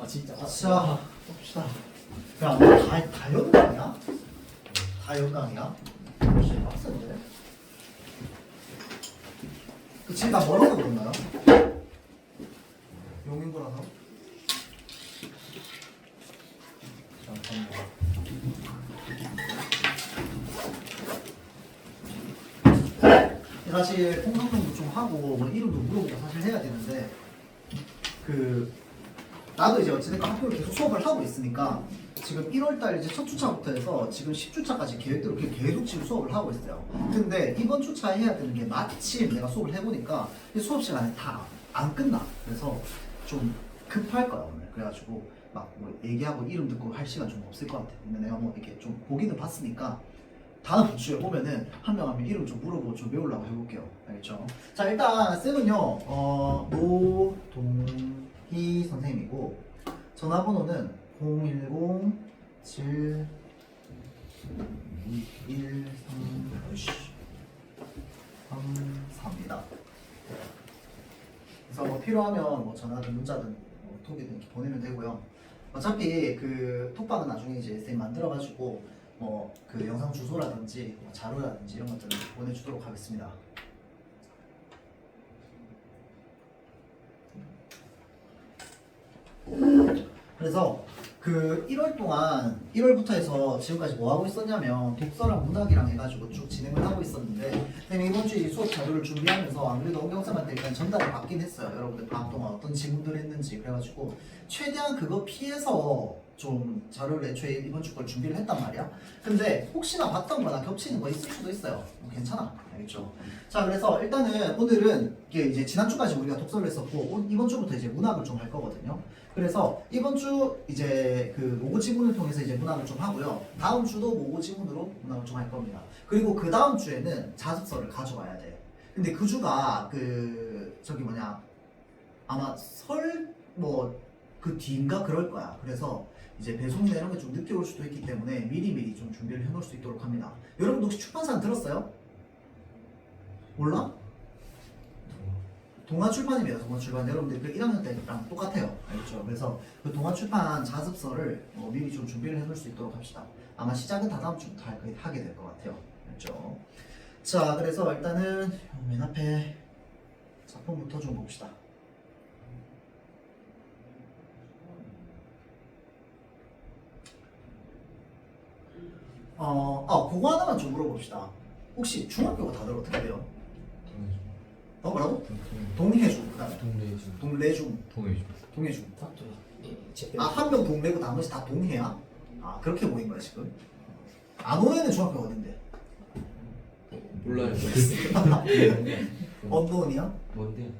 아 진짜. 자, 봅시다. 야, 다 연강이야? 다 연강이야? 역시 빡센데? 그 지금 다 뭐라서 그런가요? 용인구라서? 잠깐만. 사실 통성명도 좀 하고 뭐 이름도 물어보고 사실 해야 되는데 그 나도 이제 어쨌든 학교를 계속 수업을 하고 있으니까 지금 1월달 이제 첫 주차부터 해서 지금 10주차까지 계획대로 계속 지금 수업을 하고 있어요. 근데 이번 주차에 해야 되는 게 마침 내가 수업을 해보니까 수업 시간에 다 안 끝나. 그래서 좀 급할 거야 오늘. 그래가지고 막 뭐 얘기하고 이름 듣고 할 시간 좀 없을 것 같아. 근데 내가 뭐 이렇게 좀 보기는 봤으니까 다음 주에 보면은 한 명 하면 이름 좀 물어보고 좀 외우려고 해볼게요. 알겠죠? 자 일단 쌤은요 노동희 선생님이고 전화번호는 010-7 213-34입니다. 그래서 뭐 필요하면 뭐 전화든 문자든 뭐 톡이든 이렇게 보내면 되고요. 어차피 그 톡방은 나중에 이제 쌤 만들어가지고 뭐 그 영상 주소라든지 뭐 자료라든지 이런 것들을 보내주도록 하겠습니다. 그래서 그 1월 동안 1월부터 해서 지금까지 뭐 하고 있었냐면 독서랑 문학이랑 해가지고 쭉 진행을 하고 있었는데 선생님이 이번 주에 수업 자료를 준비하면서 안 그래도 원경쌤한테 일단 전달을 받긴 했어요. 여러분들 방학 동안 어떤 질문들을 했는지. 그래가지고 최대한 그거 피해서 좀 자료를 애초에 이번 주 걸 준비를 했단 말이야. 근데 혹시나 봤던 거나 겹치는 거 있을 수도 있어요. 괜찮아. 알겠죠? 자 그래서 일단은 오늘은 이게 이제 지난주까지 우리가 독서를 했었고 이번 주부터 이제 문학을 좀 할 거거든요. 그래서 이번 주 이제 그 모고 지문을 통해서 이제 문학을 좀 하고요. 다음 주도 모고 지문으로 문학을 좀 할 겁니다. 그리고 그 다음 주에는 자습서를 가져와야 돼. 근데 그 주가 그 저기 뭐냐 아마 설 뭐 그 뒤인가 그럴 거야. 그래서 이제 배송이나 이런 게 좀 늦게 올 수도 있기 때문에 미리미리 좀 준비를 해놓을 수 있도록 합니다. 여러분도 혹시 출판사는 들었어요? 몰라? 동아출판입니다. 동아출판 여러분들 그 1학년 때랑 똑같아요. 알겠죠? 그래서 그 동아출판 자습서를 미리 좀 준비를 해놓을 수 있도록 합시다. 아마 시작은 다 다음 주부터 하게 될 것 같아요. 알겠죠? 자 그래서 일단은 맨 앞에 작품부터 좀 봅시다. 그거 하나만 좀 물어봅시다. 혹시 중학교가 다들 어떻게 돼요? 뭐라고? 동해중. 그다음에 동래중. 동해중. 한 명 동래고 나머지 다 동해야? 아 그렇게 보인 거야 지금? 안호에는 중학교 어딘데? 몰라요. 언더원이야? 뭔데?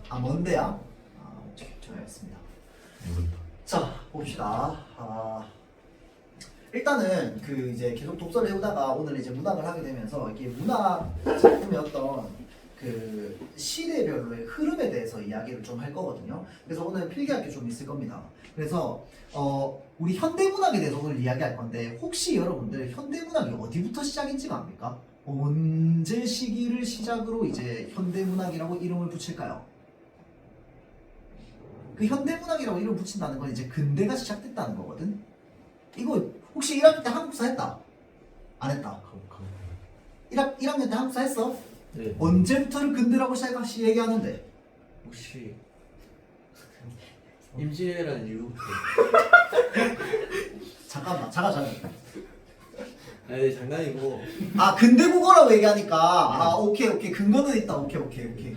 아 먼데야? 아 잘 알겠습니다. 자 봅시다. 일단은 그 이제 계속 독서를 해오다가 오늘 이제 문학을 하게 되면서 이게 문학 작품의 어떤 그 시대별로의 흐름에 대해서 이야기를 좀 할 거거든요. 그래서 오늘 필기할 게 좀 있을 겁니다. 그래서 우리 현대문학에 대해서 오늘 이야기할 건데 혹시 여러분들 현대문학이 어디부터 시작인지가 압니까? 언제 시기를 시작으로 이제 현대문학이라고 이름을 붙일까요? 그 현대문학이라고 이름 붙인다는 건 이제 근대가 시작됐다는 거거든. 이거 혹시 1학년 때 한국사 했다? 안 했다? 1학년 때 한국사 했어? 네. 언제부터를 근대라고 얘기하는데? 혹시 임진왜란 이후부터? 잠깐만. 아니 장난이고. 근대 국어라고 얘기하니까 오케이 근거는 있다. 오케이.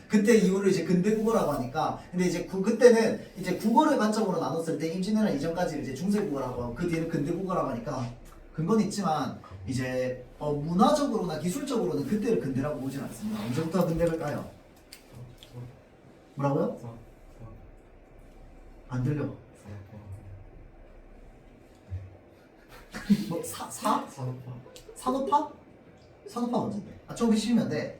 그때 이후로 이제 근대 국어라고 하니까 근데 이제 그때는 이제 국어를 관점으로 나눴을 때 임진왜란 이전까지를 이제 중세 국어라고 하고 그 뒤에는 근대 국어라고 하니까 근거는 있지만 이제 문화적으로나 기술적으로는 그때를 근대라고 보진 않습니다. 언제부터 근대일까요? 뭐라고요? 안 들려. 뭐 산업화? 산업화 언제인데? 좀 쉬면 돼.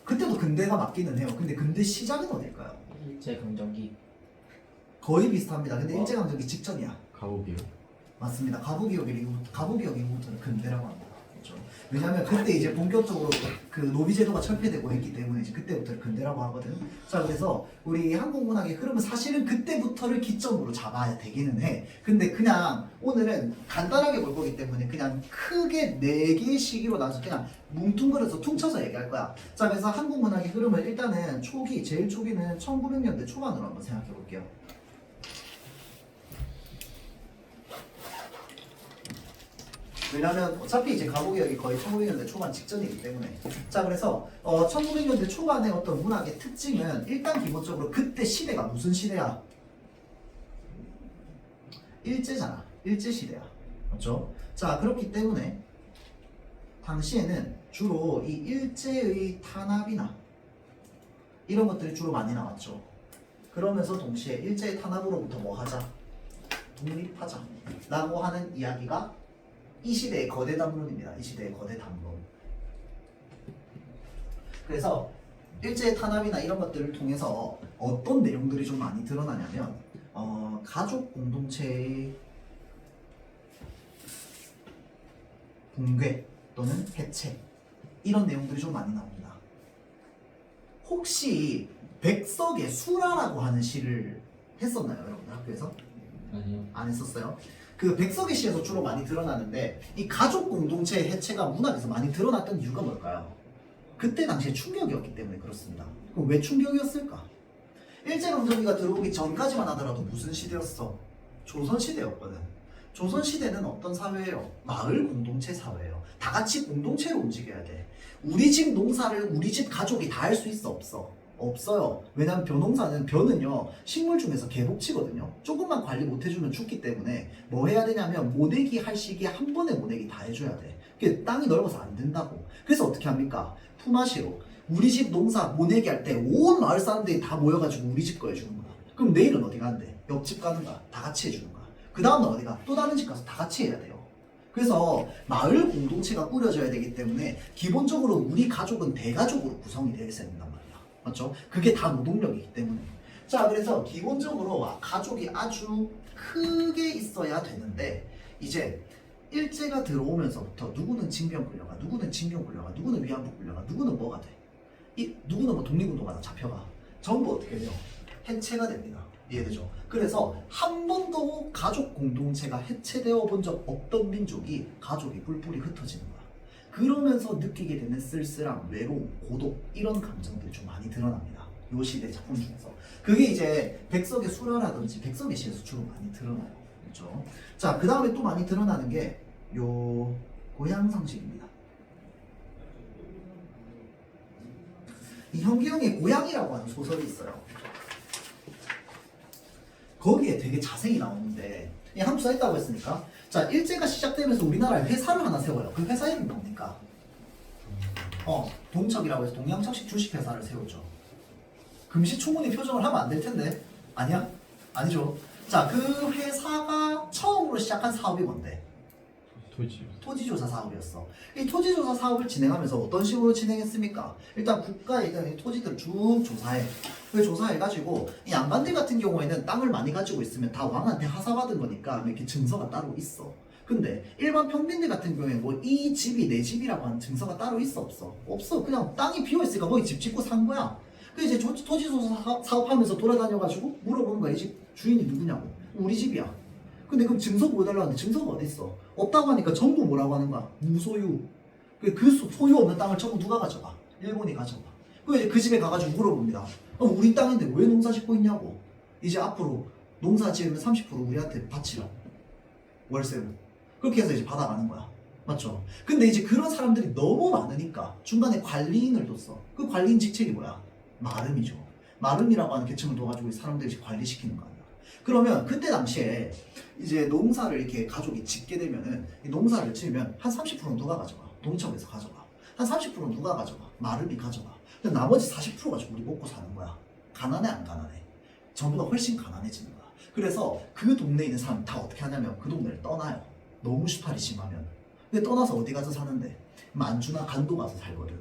그때도 근대가 맞기는 해요. 근데 근대 시작은 어딜까요? 일제강점기. 거의 비슷합니다. 근데 일제강점기 직전이야. 가오비요? 맞습니다. 가부기역 이후부터는 근대라고 합니다. 그렇죠? 왜냐하면 그때 이제 본격적으로 그 노비제도가 철폐되고 했기 때문에 이제 그때부터 근대 연대라고 하거든. 자, 그래서 우리 한국 문학의 흐름은 사실은 그때부터를 기점으로 잡아야 되기는 해. 근데 그냥 오늘은 간단하게 볼 거기 때문에 그냥 크게 4개의 시기로 나눠서 그냥 뭉뚱그려서 퉁쳐서 얘기할 거야. 자, 그래서 한국 문학의 흐름을 일단은 초기, 제일 초기는 1900년대 초반으로 한번 생각해 볼게요. 왜냐면 어차피 이제 가구개혁이 거의 1900년대 초반 직전이기 때문에. 자, 그래서 1900년대 초반의 어떤 문학의 특징은 일단 기본적으로 그때 시대가 무슨 시대야? 일제잖아. 일제시대야. 맞죠? 자, 그렇기 때문에 당시에는 주로 이 일제의 탄압이나 이런 것들이 주로 많이 나왔죠. 그러면서 동시에 일제의 탄압으로부터 뭐 하자? 독립하자 라고 하는 이야기가 이 시대의 거대 담론입니다. 이 시대의 거대 담론. 그래서 일제의 탄압이나 이런 것들을 통해서 어떤 내용들이 좀 많이 드러나냐면 가족 공동체의 붕괴 또는 해체 이런 내용들이 좀 많이 나옵니다. 혹시 백석의 수라라고 하는 시를 했었나요, 여러분들 학교에서? 아니요. 안 했었어요. 그 백석의 시에서 주로 많이 드러나는데 이 가족 공동체의 해체가 문학에서 많이 드러났던 이유가 뭘까요? 그때 당시에 충격이었기 때문에 그렇습니다. 그럼 왜 충격이었을까? 일제강점기가 들어오기 전까지만 하더라도 무슨 시대였어? 조선시대였거든. 조선시대는 어떤 사회예요? 마을 공동체 사회예요. 다 같이 공동체로 움직여야 돼. 우리 집 농사를 우리 집 가족이 다 할 수 있어? 없어? 없어요. 왜냐면 벼농사는 벼는요 식물 중에서 개복치거든요. 조금만 관리 못 해주면 죽기 때문에 뭐 해야 되냐면 모내기 할 시기에 한 번에 모내기 다 해줘야 돼. 그게 땅이 넓어서 안 된다고. 그래서 어떻게 합니까? 품앗이로 우리 집 농사 모내기 할 때 온 마을 사람들이 다 모여가지고 우리 집 거 해주는 거야. 그럼 내일은 어디 가는데? 옆집 가는가? 다 같이 해주는 거야. 그 다음날 어디 가? 또 다른 집 가서 다 같이 해야 돼요. 그래서 마을 공동체가 꾸려져야 되기 때문에 기본적으로 우리 가족은 대가족으로 구성이 되어 있어야 된단 말이야. 맞죠? 그게 다 노동력이기 때문에. 자, 그래서 기본적으로 가족이 아주 크게 있어야 되는데 이제 일제가 들어오면서부터 누구는 징병 끌려가, 누구는 징용 끌려가, 누구는 위안부 끌려가, 누구는 뭐가 돼? 누구는 뭐 독립운동가다 잡혀가. 전부 어떻게 돼요? 해체가 됩니다. 이해되죠? 그래서 한 번도 가족 공동체가 해체되어 본 적 없던 민족이 가족이 뿔뿔이 흩어지는 거야. 그러면서 느끼게 되는 쓸쓸함, 외로움, 고독 이런 감정들이 좀 많이 드러납니다. 요 시대 작품 중에서. 그게 이제 백석의 수라라든지 백석의 시에서 주로 많이 드러나요. 그렇죠? 자, 그 다음에 또 많이 드러나는 게 요 고향 상식입니다. 이 현기영의 고향이라고 하는 소설이 있어요. 거기에 되게 자세히 나오는데 한두 써 있다고 했으니까 자, 일제가 시작되면서 우리나라에 회사를 하나 세워요. 그 회사 이름이 뭡니까? 동척이라고 해서 동양척식 주식회사를 세우죠. 금시초문의 표정을 하면 안 될 텐데. 아니야? 아니죠. 자, 그 회사가 처음으로 시작한 사업이 뭔데? 토지조사 사업이었어. 이 토지조사 사업을 진행하면서 어떤 식으로 진행했습니까? 일단 국가에 있는 토지들을 쭉 조사해. 그 조사해가지고 이 양반들 같은 경우에는 땅을 많이 가지고 있으면 다 왕한테 하사받은 거니까 이렇게 증서가 따로 있어. 근데 일반 평민들 같은 경우에는 뭐 이 집이 내 집이라고 하는 증서가 따로 있어? 없어? 없어. 그냥 땅이 비어있으니까 거기 집 짓고 산 거야. 그 이제 토지조사 사업하면서 돌아다녀가지고 물어보는 거야. 이 집 주인이 누구냐고. 우리 집이야. 근데 그럼 증서 보여달라는데 증서가 어딨어? 없다고 하니까 전부 뭐라고 하는 거야? 무소유. 그 소유 없는 땅을 전부 누가 가져가? 일본이 가져가. 이제 그 집에 가가지고 물어봅니다. 우리 땅인데 왜 농사 짓고 있냐고. 이제 앞으로 농사 지으면 30% 우리한테 바치라. 월세로. 그렇게 해서 이제 받아가는 거야. 맞죠? 근데 이제 그런 사람들이 너무 많으니까 중간에 관리인을 뒀어. 그 관리인 직책이 뭐야? 마름이죠. 마름이라고 하는 계층을 둬가지고 사람들이 관리시키는 거 아니야. 그러면 그때 당시에 이제 농사를 이렇게 가족이 짓게 되면은 이 농사를 지으면 한 30%는 누가 가져가? 동척에서 가져가. 한 30%는 누가 가져가? 마름이 가져가. 근데 나머지 40%가 지고 우리 먹고 사는 거야. 가난해 안 가난해? 전부가 훨씬 가난해지는 거야. 그래서 그 동네에 있는 사람 다 어떻게 하냐면 그 동네를 떠나요. 너무 수탈이 심하면. 근데 떠나서 어디 가서 사는데? 만주나 간도 가서 살거든.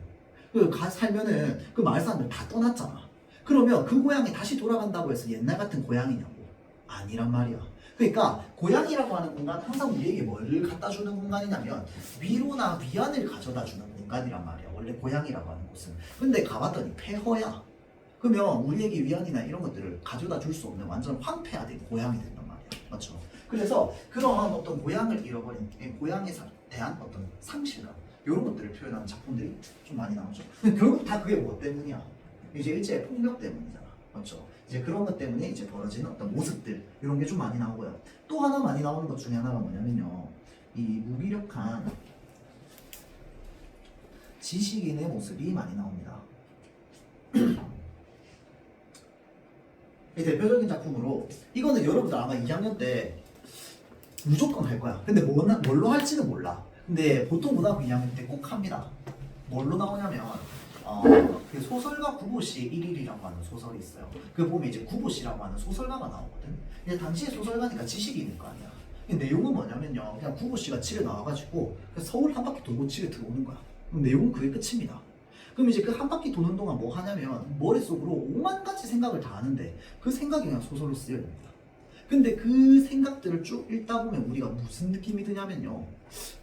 살면은 그 마을 사람들 다 떠났잖아. 그러면 그 고향에 다시 돌아간다고 해서 옛날 같은 고향이냐고? 아니란 말이야. 그러니까 고향이라고 하는 공간 항상 우리에게 뭘 갖다 주는 공간이냐면 위로나 위안을 가져다 주는 공간이란 말이야. 원래 고향이라고 하는 곳은. 근데 가봤더니 폐허야. 그러면 우리에게 위안이나 이런 것들을 가져다 줄 수 없는 완전 황폐화된 고향이 된단 말이야. 맞죠? 그래서 그런 어떤 고향을 잃어버린 고향에 대한 어떤 상실감 이런 것들을 표현하는 작품들이 좀 많이 나오죠. 근데 결국 다 그게 뭐 때문이야? 이제 일제의 폭력 때문이잖아. 맞죠? 이제 그런 것 때문에 이제 벌어지는 어떤 모습들 이런 게 좀 많이 나오고요. 또 하나 많이 나오는 것 중에 하나가 뭐냐면요. 이 무기력한 지식인의 모습이 많이 나옵니다. 이 대표적인 작품으로 이거는 여러분들 아마 2학년 때 무조건 할 거야. 근데 뭘로 할지는 몰라. 근데 보통 고등학교 2학년 때 꼭 합니다. 뭘로 나오냐면 그 소설가 구보시 1일이라고 하는 소설이 있어요. 그 보면 이제 구보시라고 하는 소설가가 나오거든. 근데 당시에 소설가니까 지식인일 거 아니야. 근데 내용은 뭐냐면요. 그냥 구보시가 집에 나와가지고 서울 한 바퀴 돌고 집에 들어오는 거야. 그럼 내용은 그게 끝입니다. 그럼 이제 그 한 바퀴 도는 동안 뭐 하냐면 머릿속으로 오만 가지 생각을 다 하는데 그 생각이 그냥 소설로 쓰여야 됩니다. 근데 그 생각들을 쭉 읽다 보면 우리가 무슨 느낌이 드냐면요.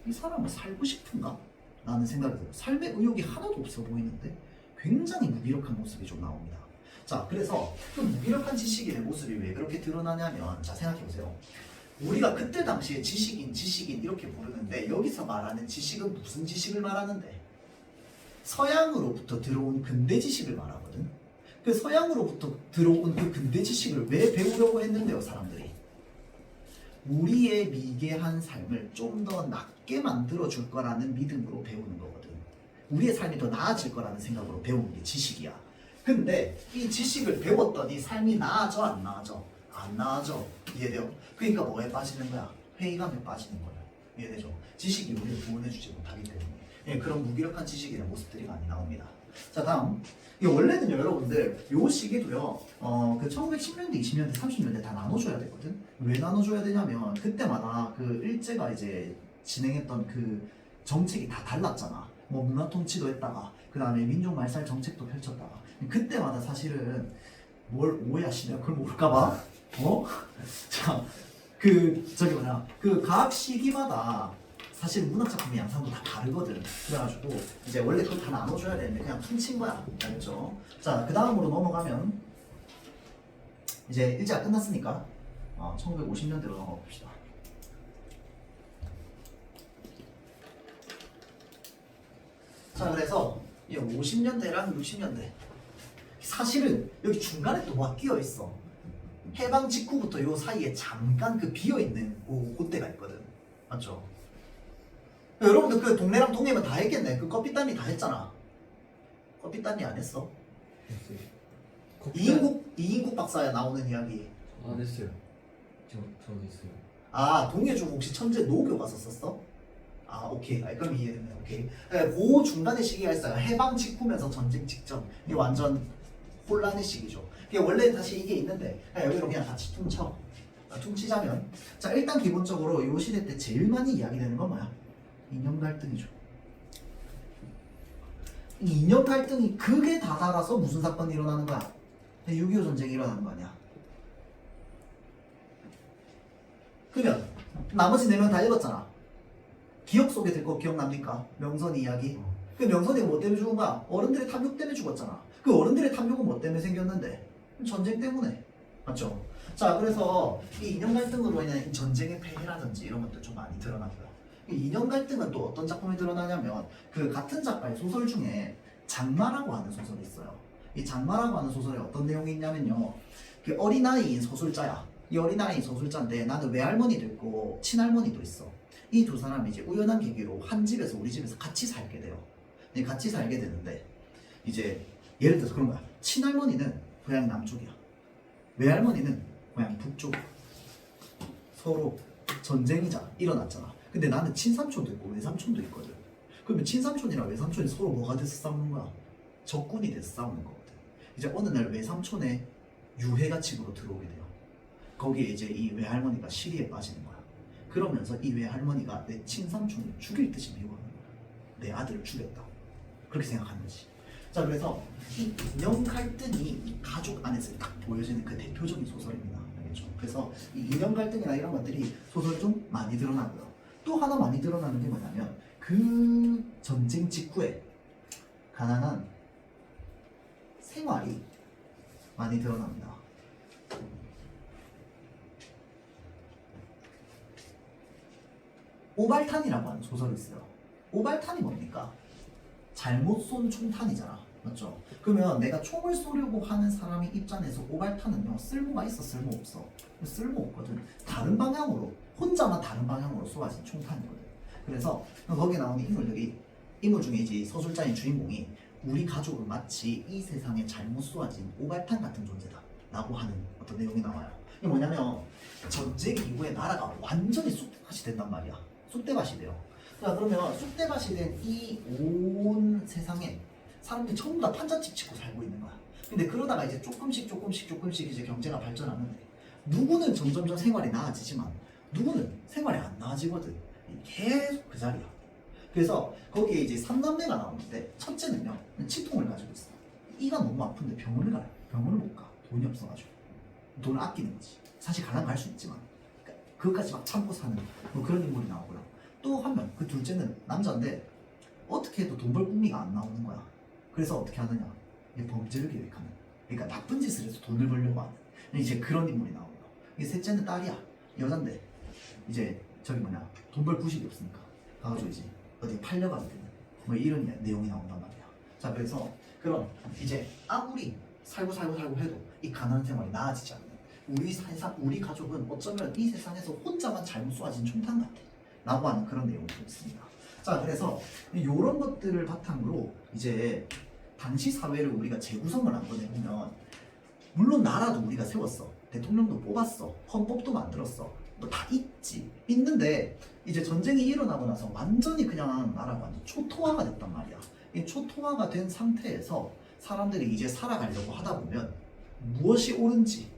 이 사람은 살고 싶은가? 라는 생각이 들어요. 삶의 의욕이 하나도 없어 보이는데 굉장히 무기력한 모습이 좀 나옵니다. 자, 그래서 그 무기력한 지식인의 모습이 왜 그렇게 드러나냐면 자, 생각해보세요. 우리가 그때 당시에 지식인 이렇게 부르는데 여기서 말하는 지식은 무슨 지식을 말하는데? 서양으로부터 들어온 근대 지식을 말하거든. 그 서양으로부터 들어온 그 근대 지식을 왜 배우려고 했는데요, 사람들이? 우리의 미개한 삶을 좀 더 낫게 만들어줄 거라는 믿음으로 배우는 거거든. 우리의 삶이 더 나아질 거라는 생각으로 배우는 게 지식이야. 근데 이 지식을 배웠더니 삶이 나아져, 안 나아져? 안 나아져. 이해돼요? 그러니까 뭐에 빠지는 거야? 회의감에 빠지는 거야. 이해되죠? 지식이 우리를 구원해주지 못하기 때문에. 예, 그런 무기력한 지식이나 모습들이 많이 나옵니다. 자, 다음. 이게 원래는요, 여러분들, 요 시기도요, 그 1910년대, 20년대, 30년대 다 나눠줘야 되거든? 왜 나눠줘야 되냐면, 그때마다 그 일제가 이제 진행했던 그 정책이 다 달랐잖아. 뭐 문화통치도 했다가, 그 다음에 민족말살 정책도 펼쳤다가. 그때마다 사실은 뭘 오해하시냐? 그걸 모를까봐? 자, 그 각 시기마다 사실 문학작품의 양상도 다 다르거든. 그래가지고 이제 원래 그걸 다 나눠줘야 되는데 그냥 퉁친 거야. 알겠죠? 자, 그 다음으로 넘어가면 이제 일제가 끝났으니까 1950년대로 넘어가 봅시다. 자, 그래서 이 50년대랑 60년대 사실은 여기 중간에 또 뭐가 끼어 있어. 해방 직후부터 요 사이에 잠깐 그 비어있는 그때가 있거든. 맞죠? 여러분들 그 동네랑 동네면 다 했겠네. 그 커피단이 다 했잖아. 커피단이 안 했어? 했어요. 이인국 박사에 나오는 이야기. 안 했어요. 저는 했어요. 아, 동해중 혹시 천재 노교 가서 썼어? 아, 오케이. 아, 그럼 이해됐네. 오케이. 네, 그 중간의 시기가 있어요. 해방 직후면서 전쟁 직전. 이게 완전 혼란의 시기죠. 이게 원래 다시 이게 있는데 여기로 그냥 같이 퉁치자면 자, 일단 기본적으로 이 시대 때 제일 많이 이야기되는 건 뭐야? 이념 갈등이죠. 이 이념 갈등이 극에 다다라서 무슨 사건이 일어나는 거야? 6.25 전쟁이 일어나는 거 아니야? 그러면 나머지 4명 다 읽었잖아. 기억 속에 들 거 기억납니까? 명선이 이야기. 그 명선이가 뭐 때문에 죽은 거야? 어른들의 탐욕 때문에 죽었잖아. 그 어른들의 탐욕은 뭐 때문에 생겼는데? 전쟁 때문에. 맞죠? 자, 그래서 이 이념 갈등으로 인한 전쟁의 폐해라든지 이런 것들 좀 많이 드러나고요. 이 이념 갈등은 또 어떤 작품에 드러나냐면 그 같은 작가의 소설 중에 장마라고 하는 소설이 있어요. 이 장마라고 하는 소설에 어떤 내용이 있냐면요. 그 어린아이인 소설자야. 이 어린아이인 소설자인데 나는 외할머니도 있고 친할머니도 있어. 이 두 사람이 이제 우연한 계기로 한 집에서 우리 집에서 같이 살게 돼요. 같이 살게 되는데 이제 예를 들어서 그런 거야. 친할머니는 고향 남쪽이야. 외할머니는 고향 북쪽. 서로 전쟁이자 일어났잖아. 근데 나는 친삼촌도 있고 외삼촌도 있거든. 그러면 친삼촌이랑 외삼촌이 서로 뭐가 돼서 싸우는 거야? 적군이 돼서 싸우는 거거든. 이제 어느 날 외삼촌의 유해가 집으로 들어오게 돼요. 거기에 이제 이 외할머니가 시리에 빠지는 거야. 그러면서 이 외할머니가 내 친삼촌을 죽일 듯이 미워하는 거야. 내 아들을 죽였다. 그렇게 생각하는 거지. 자, 그래서 이 이념 갈등이 가족 안에서 딱 보여지는 그 대표적인 소설입니다. 알겠죠? 그래서 이 이념 갈등이나 이런 것들이 소설에 좀 많이 드러나고요. 또 하나 많이 드러나는 게 뭐냐면 그 전쟁 직후에 가난한 생활이 많이 드러납니다. 오발탄이라고 하는 소설이 있어요. 오발탄이 뭡니까? 잘못 쏜 총탄이잖아. 맞죠? 그러면 내가 총을 쏘려고 하는 사람의 입장에서 오발탄은요 쓸모가 있어 쓸모없어? 쓸모없거든. 다른 방향으로 혼자만 다른 방향으로 쏘아진 총탄이거든. 그래서 거기에 나오는 인물 중에 이제 서술자인 주인공이 우리 가족은 마치 이 세상에 잘못 쏘아진 오발탄 같은 존재다 라고 하는 어떤 내용이 나와요. 이게 뭐냐면 전쟁 이후에 나라가 완전히 쑥대밭이 된단 말이야. 쑥대밭이 돼요. 자, 그러면 쑥대밭이 된 이 온 세상에 사람들이 전부 다 판잣집 짓고 살고 있는 거야. 근데 그러다가 이제 조금씩 이제 경제가 발전하는데 누구는 점점점 생활이 나아지지만 누구는 생활이 안 나아지거든. 계속 그 자리야. 그래서 거기에 이제 3남매가 나오는데 첫째는요 치통을 가지고 있어. 이가 너무 아픈데 병원을 가요. 병원을 못 가. 돈이 없어가지고. 돈을 아끼는 거지. 사실 가면 갈 수 있지만 그것까지 막 참고 사는 뭐 그런 인물이 나오고요. 또 한 명, 그 둘째는 남자인데 어떻게 해도 돈 벌 꿈이가 안 나오는 거야. 그래서 어떻게 하느냐? 범죄를 계획하는. 그러니까 나쁜 짓을 해서 돈을 벌려고 하는. 이제 그런 인물이 나오고요. 이게 셋째는 딸이야. 여잔데 이제 저기 뭐냐 돈 벌 구실이 없으니까 가가지고 이제 어디 팔려가게 되는 뭐 이런 내용이 나온단 말이야. 자, 그래서 그럼 이제 아무리 살고 해도 이 가난한 생활이 나아지지 않는 우리 가족은 어쩌면 이 세상에서 혼자만 잘못 쏘아진 총탄 같아 라고 하는 그런 내용이 있습니다. 자, 그래서 이런 것들을 바탕으로 이제 당시 사회를 우리가 재구성을 한 거네 보면 물론 나라도 우리가 세웠어. 대통령도 뽑았어. 헌법도 만들었어. 뭐 다 있는데 이제 전쟁이 일어나고 나서 완전히 그냥 나라가 완전 초토화가 됐단 말이야. 이 초토화가 된 상태에서 사람들이 이제 살아가려고 하다 보면 무엇이 옳은지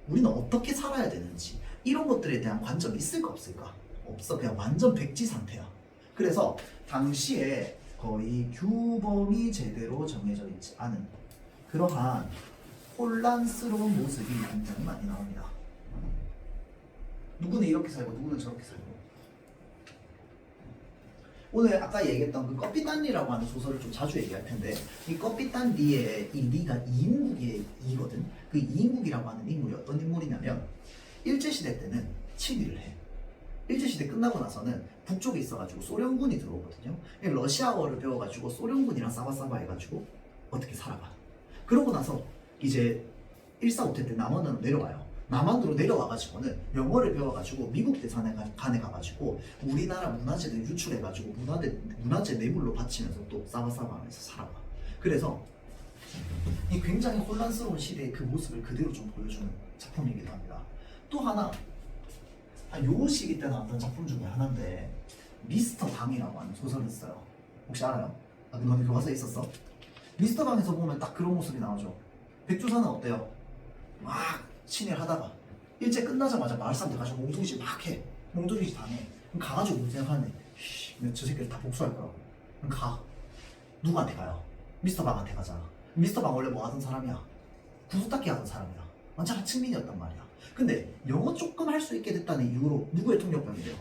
우리는 어떻게 살아야 되는지 이런 것들에 대한 관점이 있을까 없을까? 없어. 그냥 완전 백지 상태야. 그래서 당시에 거의 규범이 제대로 정해져 있지 않은 그러한 혼란스러운 모습이 굉장히 많이 나옵니다. 누구는 이렇게 살고 누구는 저렇게 살고. 오늘 아까 얘기했던 그 꺼피딴리라고 하는 소설을 좀 자주 얘기할 텐데 이 꺼피딴리의 이 리가 이인국의 이거든. 그 이인국이라고 하는 인물이 어떤 인물이냐면 일제시대 때는 친위를 해. 일제시대 끝나고 나서는 북쪽에 있어가지고 소련군이 들어오거든요. 러시아어를 배워가지고 소련군이랑 싸바싸바 해가지고 어떻게 살아가. 그러고 나서 이제 1.4.5태 때 남한으로 내려와요. 남한으로 내려와가지고는 영어를 배워가지고 미국 대사관에 가가지고 우리나라 문화재를 유출해가지고 문화재 뇌물로 바치면서 또 싸바싸바 하면서 살아가. 그래서 이 굉장히 혼란스러운 시대의 그 모습을 그대로 좀 보여주는 작품이기도 합니다. 또 하나 요 시기 때 나왔던 작품 중에 하나인데 미스터 방이라고 하는 소설이 있어요. 혹시 알아요? 너네 교과서에 있었어? 미스터 방에서 보면 딱 그런 모습이 나오죠. 백조사는 어때요? 막 친일 하다가 일제 끝나자마자 마을 사람들 가지고 몽둥이질 막 해. 몽둥이질 당해. 그럼 가가지고 무슨 생각하는데 저 새끼를 다 복수할 거라고. 그럼 가. 누구한테 가요? 미스터 방한테 가잖아. 미스터 방 원래 뭐 하던 사람이야? 구두닦기 하던 사람이야. 완전 하층민이었단 말이야. 근데 영어 조금 할 수 있게 됐다는 이유로 누구의 통역병이래요?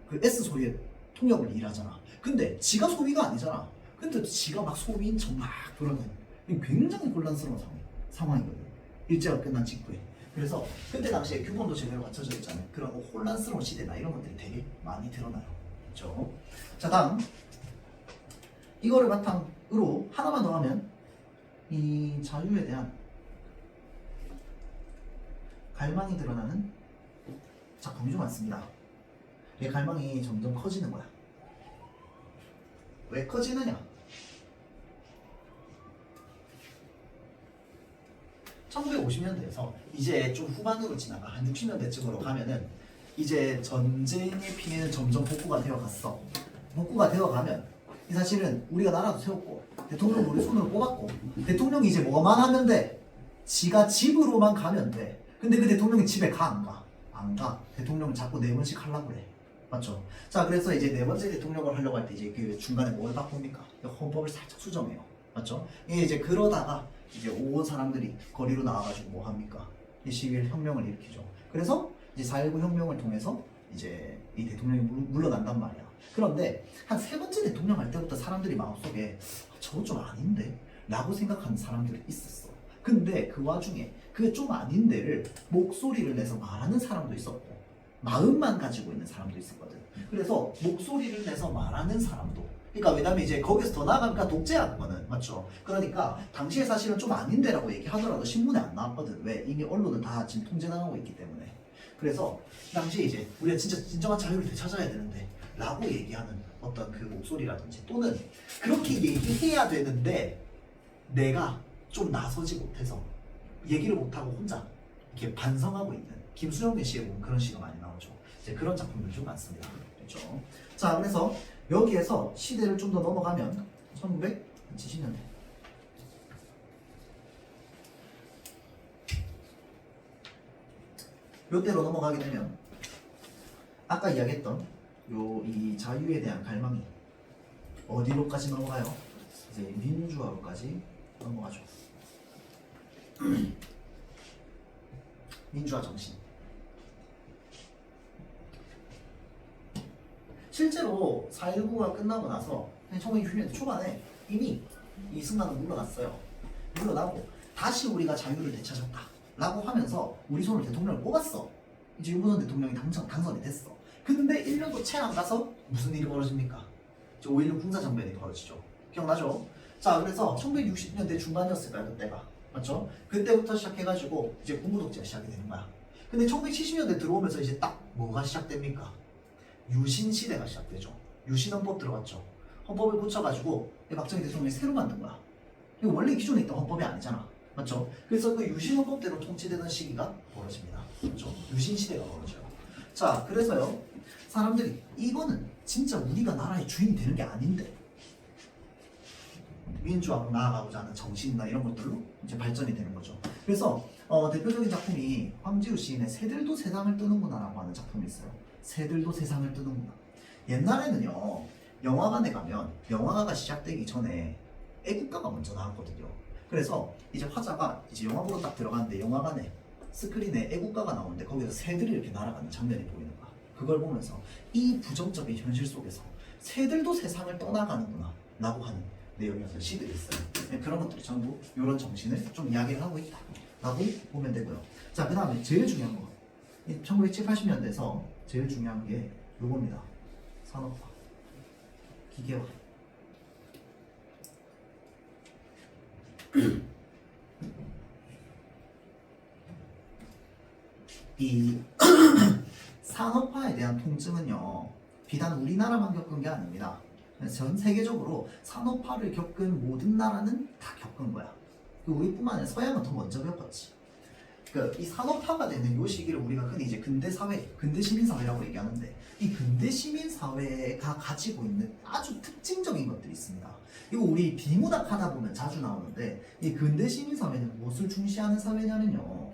그 S 소위의 통역을 일하잖아. 근데 지가 소위가 아니잖아. 근데 지가 막 소위인 척 막 돌아다니는 굉장히 혼란스러운 상황이거든. 일제가 끝난 직후에. 그래서 그때 당시에 규범도 제대로 갖춰져 있잖아요. 그런 혼란스러운 시대나 이런 것들이 되게 많이 드러나요. 그렇죠? 자, 다음 이거를 바탕으로 하나만 더 하면 이 자유에 대한 갈망이 드러나는 작품이 좀 많습니다. 이 갈망이 점점 커지는 거야. 왜 커지느냐? 1950년대에서 이제 좀 후반으로 지나가 한 60년대쯤으로 가면은 이제 전쟁의 피해는 점점 복구가 되어 갔어. 복구가 되어 가면 사실은 우리가 나라도 세웠고 대통령 우리 손으로 뽑았고 대통령이 이제 뭐만 하면 돼? 지가 집으로만 가면 돼. 근데 그 대통령이 집에 가 안 가? 안 가. 대통령은 자꾸 4번씩 하려고 그래. 맞죠? 자, 그래서 이제 4번째 대통령을 하려고 할 때 이제 그 중간에 뭘 바꿉니까? 헌법을 살짝 수정해요. 맞죠? 이게 이제 그러다가 이제 온 사람들이 거리로 나와가지고 뭐 합니까? 이 시위를 혁명을 일으키죠. 그래서 이제 4.19 혁명을 통해서 이제 이 대통령이 물러난단 말이야. 그런데 한 3번째 대통령 할 때부터 사람들이 마음속에 저거 좀 아닌데? 라고 생각하는 사람들이 있었어. 근데 그 와중에 그 좀 아닌 데를 목소리를 내서 말하는 사람도 있었고 마음만 가지고 있는 사람도 있었거든. 그래서 목소리를 내서 말하는 사람도, 그러니까 왜냐면 이제 거기서 더 나아가니까 독재하는 거는 맞죠. 그러니까 당시에 사실은 좀 아닌데라고 얘기하더라도 신문에 안 나왔거든. 왜? 이미 언론은 다 지금 통제당하고 있기 때문에. 그래서 당시에 이제 우리가 진짜 진정한 자유를 되찾아야 되는데 라고 얘기하는 어떤 그 목소리라든지 또는 그렇게 얘기해야 되는데 내가 좀 나서지 못해서 얘기를 못하고 혼자 이렇게 반성하고 있는 김수영의 시에 보면 그런 시가 많이 나오죠. 이제 그런 작품들 좀 많습니다. 그렇죠. 자, 그래서 여기에서 시대를 좀 더 넘어가면 1970년대. 요때로 넘어가게 되면 아까 이야기했던 요 이 자유에 대한 갈망이 어디로까지 넘어가요? 이제 민주화로까지 넘어가죠. 민주화 정신. 실제로 4.19가 끝나고 나서 1960년대 초반에 이미 이승만은 물러났어요. 물러나고 다시 우리가 자유를 되찾았다 라고 하면서 우리 손으로 대통령을 뽑았어. 이제 윤석열 대통령이 당선이 됐어. 근데 1년도 채 안 가서 무슨 일이 벌어집니까? 5.16 군사정변이 벌어지죠. 기억나죠? 자, 그래서 1960년대 중반이었을까요, 그때가. 맞죠? 그때부터 시작해가지고 이제 군부독재가 시작이 되는 거야. 근데 1970년대 들어오면서 이제 딱 뭐가 시작됩니까? 유신 시대가 시작되죠. 유신 헌법 들어갔죠. 헌법을 고쳐가지고 박정희 대통령이 새로 만든 거야. 이거 원래 기존에 있던 헌법이 아니잖아. 맞죠? 그래서 그 유신 헌법대로 통치되던 시기가 벌어집니다. 그렇죠? 유신 시대가 벌어져요. 자, 그래서요. 사람들이 이거는 진짜 우리가 나라의 주인이 되는 게 아닌데 민주화로 나아가고자 하는 정신이나 이런 것들로 이제 발전이 되는 거죠. 그래서 대표적인 작품이 황지우 시인의 새들도 세상을 뜨는구나 라고 하는 작품이 있어요. 새들도 세상을 뜨는구나. 옛날에는요, 영화관에 가면 영화가 시작되기 전에 애국가가 먼저 나왔거든요. 그래서 이제 화자가 이제 영화 보러 딱 들어가는데 영화관에 스크린에 애국가가 나오는데 거기서 새들이 이렇게 날아가는 장면이 보이는 거야. 그걸 보면서 이 부정적인 현실 속에서 새들도 세상을 떠나가는구나 라고 하는 내용이었던 시들이 있어요. 네, 그런 것들이 전부 이런 정신을 좀 이야기를 하고 있다 라고 보면 되고요. 자, 그 다음에 제일 중요한 거, 1970, 80년대에서 제일 중요한 게 요겁니다. 산업화, 기계화. 이 산업화에 대한 통증은요, 비단 우리나라만 겪은 게 아닙니다. 전 세계적으로 산업화를 겪은 모든 나라는 다 겪은 거야. 우리뿐만 아니라 서양은 더 먼저 겪었지. 이 산업화가 되는 이 시기를 우리가 흔히 이제 근대 사회, 근대 시민 사회라고 얘기하는데, 이 근대 시민 사회가 가지고 있는 아주 특징적인 것들이 있습니다. 이거 우리 비문학 하다 보면 자주 나오는데, 이 근대 시민 사회는 무엇을 중시하는 사회냐면요,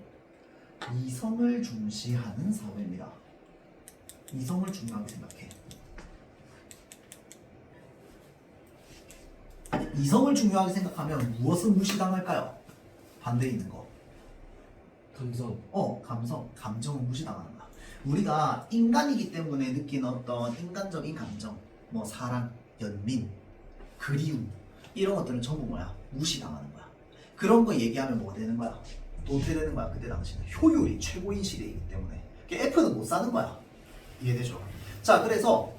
이성을 중시하는 사회입니다. 이성을 중요하게 생각해. 이성을 중요하게 생각하면 무엇을 무시당할까요? 반대에 있는 거. 감성. 감성. 감정은 무시당하는 거야. 우리가 인간이기 때문에 느끼는 어떤 인간적인 감정, 뭐 사랑, 연민, 그리움, 이런 것들은 전부 뭐야? 무시당하는 거야. 그런 거 얘기하면 뭐 되는 거야? 도태되는 거야. 그때 당시는 효율이 최고인 시대이기 때문에 F는 못 사는 거야. 이해되죠? 자, 그래서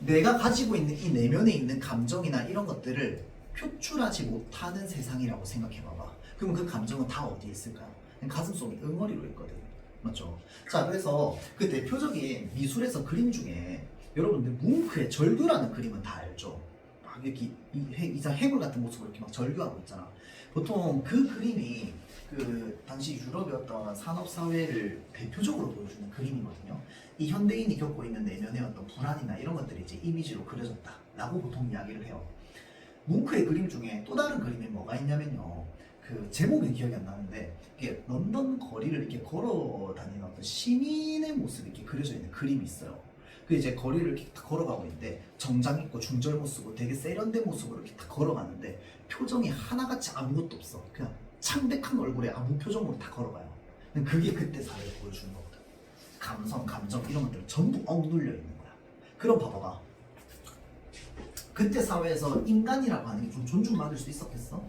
내가 가지고 있는 이 내면에 있는 감정이나 이런 것들을 표출하지 못하는 세상이라고 생각해봐봐. 그러면 그 감정은 다 어디에 있을까요? 가슴속에 응어리로 있거든. 맞죠? 자, 그래서 그 대표적인 미술에서 그림 중에 여러분들 뭉크의 절규라는 그림은 다 알죠? 막 이렇게 이상 해골 같은 모습으로 이렇게 막 절규하고 있잖아. 보통 그 그림이 그 당시 유럽의 어떤 산업사회를 대표적으로 보여주는 그림이거든요. 이 현대인이 겪고 있는 내면의 어떤 불안이나 이런 것들이 이제 이미지로 그려졌다라고 보통 이야기를 해요. 뭉크의 그림 중에 또 다른 그림이 뭐가 있냐면요. 그 제목이 기억이 안 나는데 이게 런던 거리를 이렇게 걸어 다니는 어떤 시민의 모습이 이렇게 그려져 있는 그림이 있어요. 그 이제 거리를 이렇게 딱 걸어가고 있는데 정장 입고 중절모 쓰고 되게 세련된 모습으로 이렇게 딱 걸어가는데 표정이 하나같이 아무것도 없어. 그냥 창백한 얼굴에 아무 표정으로 다 걸어가요. 그게 그때 사회를 보여주는 거거든. 감성, 감정 이런 것들 전부 억눌려 있는 거야. 그럼 봐봐가 그때 사회에서 인간이라고 하는 게 좀 존중받을 수 있었겠어?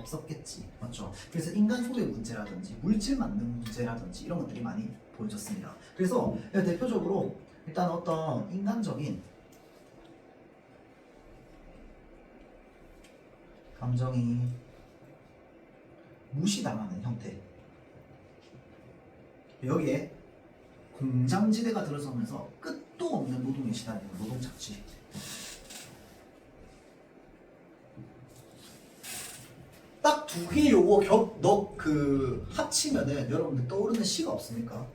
없었겠지. 맞죠? 그래서 인간 소외 문제라든지 물질 만능 문제라든지 이런 것들이 많이 보여졌습니다. 그래서 대표적으로 일단 어떤 인간적인 감정이 무시당하는 형태, 여기에 공장지대가 들어서면서 끝도 없는 노동에 시달리는 노동착취, 딱 두 개 요거 합치면은 여러분들 떠오르는 시가 없습니까?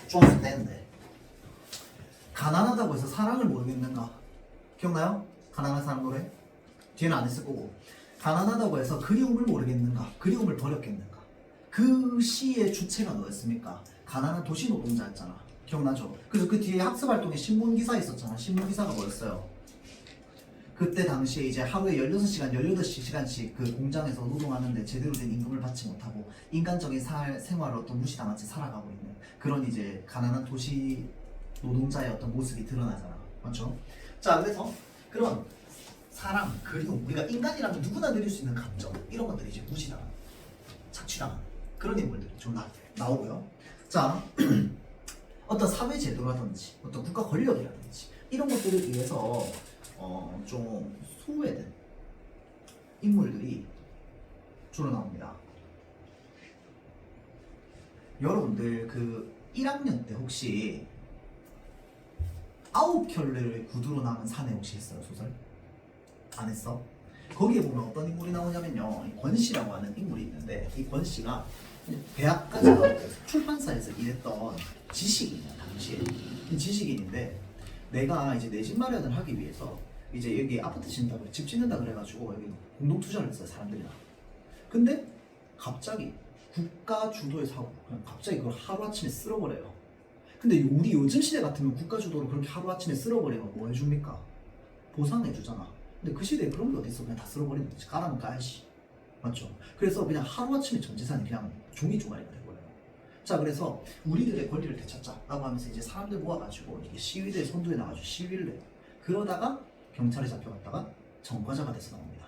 중학생 때인데 가난하다고 해서 사랑을 모르겠는가? 기억나요? 가난한 사람 노래? 뒤에는 안 했을 거고. 가난하다고 해서 그리움을 모르겠는가? 그리움을 버렸겠는가? 그 시의 주체가 뭐였습니까? 가난한 도시 노동자였잖아. 기억나죠? 그래서 그 뒤에 학습활동에 신문기사 있었잖아. 신문기사가 뭐였어요? 그때 당시에 이제 하루에 16시간, 18시간씩 그 공장에서 노동하는데 제대로 된 임금을 받지 못하고 인간적인 생활을 어떤 무시당하지 살아가고 있는 그런 이제 가난한 도시 노동자의 어떤 모습이 드러나잖아. 맞죠? 자, 그래서 그런 사랑, 그리움, 우리가 인간이라면 누구나 느낄 수 있는 감정, 이런 것들이 이제 무시당하는, 착취당하는 그런 인물들이 좀 나오고요. 자, 어떤 사회 제도라든지 어떤 국가 권력이라든지 이런 것들에 의해서 좀 소외된 인물들이 주로 나옵니다. 여러분들 그 1학년 때 혹시 9켤레의 구두로 남은 사내 혹시 했어요? 소설? 안 했어? 거기에 보면 어떤 인물이 나오냐면요, 이 권씨라고 하는 인물이 있는데, 이 권씨가 대학까지 나오고 출판사에서 일했던 지식인이야. 당시에 이 지식인인데, 내가 이제 내 집 마련을 하기 위해서 이제 여기 아파트 짓는다고 집 짓는다 그래가지고 여기 공동 투자를 했어요, 사람들이랑. 근데 갑자기 국가 주도의 사고, 그냥 갑자기 그걸 하루아침에 쓸어버려요. 근데 우리 요즘 시대 같으면 국가 주도로 그렇게 하루아침에 쓸어버리면 뭐 해줍니까? 보상해주잖아. 근데 그 시대에 그런 게 어딨어. 그냥 다 쓸어버리는 거지. 까라면 까야지. 맞죠? 그래서 그냥 하루아침에 전 재산이 그냥 종이 조각이 돼버려요. 자, 그래서 우리들의 권리를 되찾자라고 하면서 이제 사람들 모아가지고 이게 시위대 선두에 나가지고 시위를 해요. 그러다가 경찰에 잡혀갔다가 전과자가 돼서 나옵니다.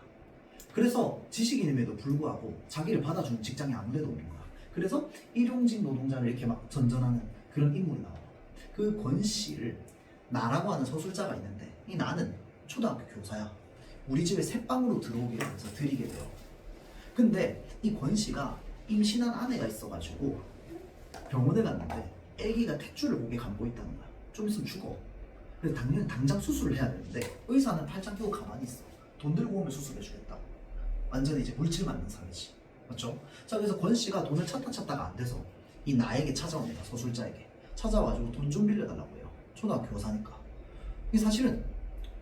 그래서 지식인임에도 불구하고 자기를 받아주는 직장이 아무데도 없는 거야. 그래서 일용직 노동자를 이렇게 막 전전하는 그런 인물이 나와요. 그 권 씨를 나라고 하는 서술자가 있는데, 이 나는 초등학교 교사야. 우리 집에 새방으로 들어오게 해서 드리게 돼요. 근데 이 권 씨가 임신한 아내가 있어가지고 병원에 갔는데 아기가 탯줄을 목에 감고 있다는 거야. 좀 있으면 죽어. 그래서 당장 수술을 해야 되는데 의사는 팔짱 끼고 가만히 있어. 돈 들고 오면 수술해주겠다. 완전히 이제 물질 맞는 사회지. 맞죠? 자, 그래서 권 씨가 돈을 찾다가 안 돼서 이 나에게 찾아옵니다. 서술자에게 찾아와가지고 돈 좀 빌려달라고 해요. 초등학교 교사니까. 이 사실은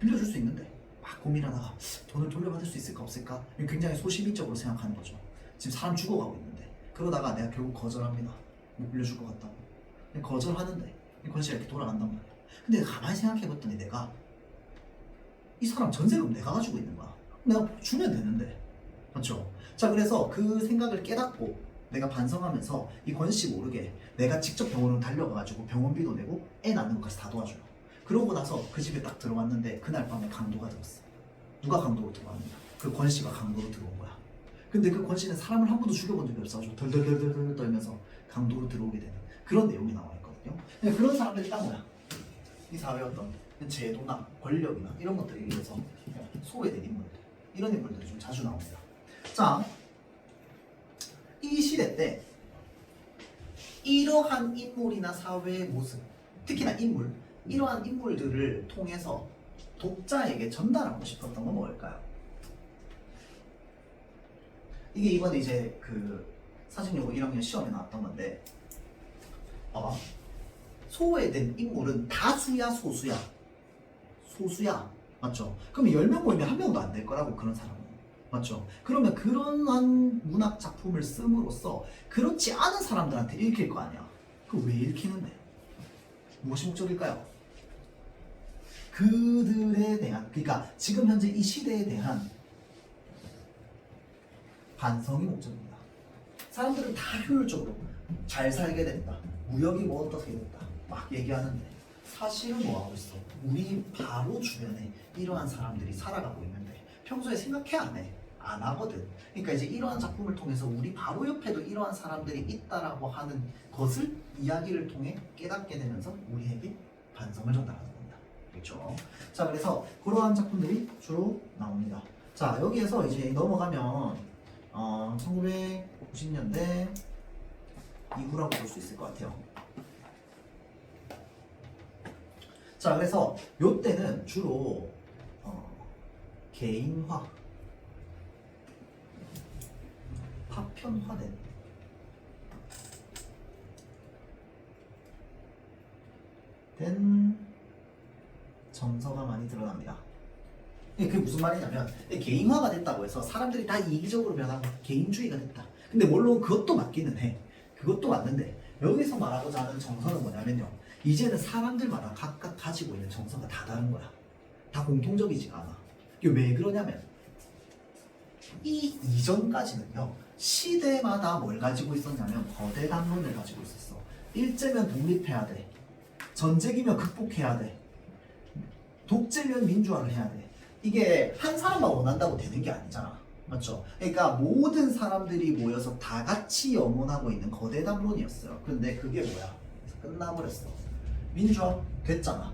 빌려줄 수 있는데 막 고민하다가 돈을 돌려받을 수 있을까 없을까 굉장히 소시민적으로 생각하는 거죠. 지금 사람 죽어가고 있는데. 그러다가 내가 결국 거절합니다. 못 빌려줄 것 같다고. 거절하는데 권 씨가 이렇게 돌아간단 말이야. 근데 가만히 생각해봤더니 내가 이 사람 전세금 내가 가지고 있는 거야. 내가 주면 되는데. 맞죠? 자, 그래서 그 생각을 깨닫고 내가 반성하면서 이 권 씨 모르게 내가 직접 병원으로 달려가가지고 병원비도 내고 애 낳는 것까지 다 도와줘요. 그러고 나서 그 집에 딱 들어왔는데 그날 밤에 강도가 들었어. 누가 강도로 들어왔느냐? 그 권 씨가 강도로 들어온 거야. 근데 그 권 씨는 사람을 한 번도 죽여본 적이 없어가지고 덜덜덜덜 떨면서 강도로 들어오게 되는 그런 내용이 나와 있거든요. 그런 사람들이 딱 뭐야? 이 사회의 어떤 제도나 권력이나 이런 것들에 의해서 소외된 인물들, 이런 인물들이 좀 자주 나옵니다. 자, 이 시대 때 이러한 인물이나 사회의 모습, 특히나 이러한 인물들을 통해서 독자에게 전달하고 싶었던 건 뭘까요? 이게 이번에 이제 그 사진요구 1학년 시험에 나왔던 건데, 봐봐. 소외된 인물은 다수야 소수야? 소수야. 맞죠? 그러면 10명 모이면 1명도 안 될 거라고, 그런 사람은. 맞죠? 그러면 그러한 문학 작품을 씀으로써 그렇지 않은 사람들한테 읽힐 거 아니야. 그 왜 읽히는데? 무엇이 목적일까요? 그들에 대한, 그러니까 지금 현재 이 시대에 대한 반성이 목적입니다. 사람들은 다 효율적으로 잘 살게 된다. 무역이 뭐 어떻게 된다. 막 얘기하는데 사실은 뭐 하고 있어? 우리 바로 주변에 이러한 사람들이 살아가고 있는데 평소에 생각해 안 해? 안 하거든. 그러니까 이제 이러한 작품을 통해서 우리 바로 옆에도 이러한 사람들이 있다라고 하는 것을 이야기를 통해 깨닫게 되면서 우리에게 반성을 전달하는 겁니다. 그렇죠? 자, 그래서 그러한 작품들이 주로 나옵니다. 자, 여기에서 이제 넘어가면 1990년대 이후라고 볼 수 있을 것 같아요. 자, 그래서 요때는 주로 개인화, 파편화된 정서가 많이 드러납니다. 그게 무슨 말이냐면 개인화가 됐다고 해서 사람들이 다 이기적으로 변하고 개인주의가 됐다. 근데 물론 그것도 맞기는 해. 그것도 맞는데 여기서 말하고자 하는 정서는 뭐냐면요. 이제는 사람들마다 각각 가지고 있는 정서가 다 다른 거야. 다 공통적이지가 않아. 이게 왜 그러냐면 이 이전까지는요. 시대마다 뭘 가지고 있었냐면 거대 담론을 가지고 있었어. 일제면 독립해야 돼. 전쟁이면 극복해야 돼. 독재면 민주화를 해야 돼. 이게 한 사람만 원한다고 되는 게 아니잖아. 맞죠? 그러니까 모든 사람들이 모여서 다 같이 영원하고 있는 거대 담론이었어요. 근데 그게 뭐야? 끝나버렸어. 민주화 됐잖아.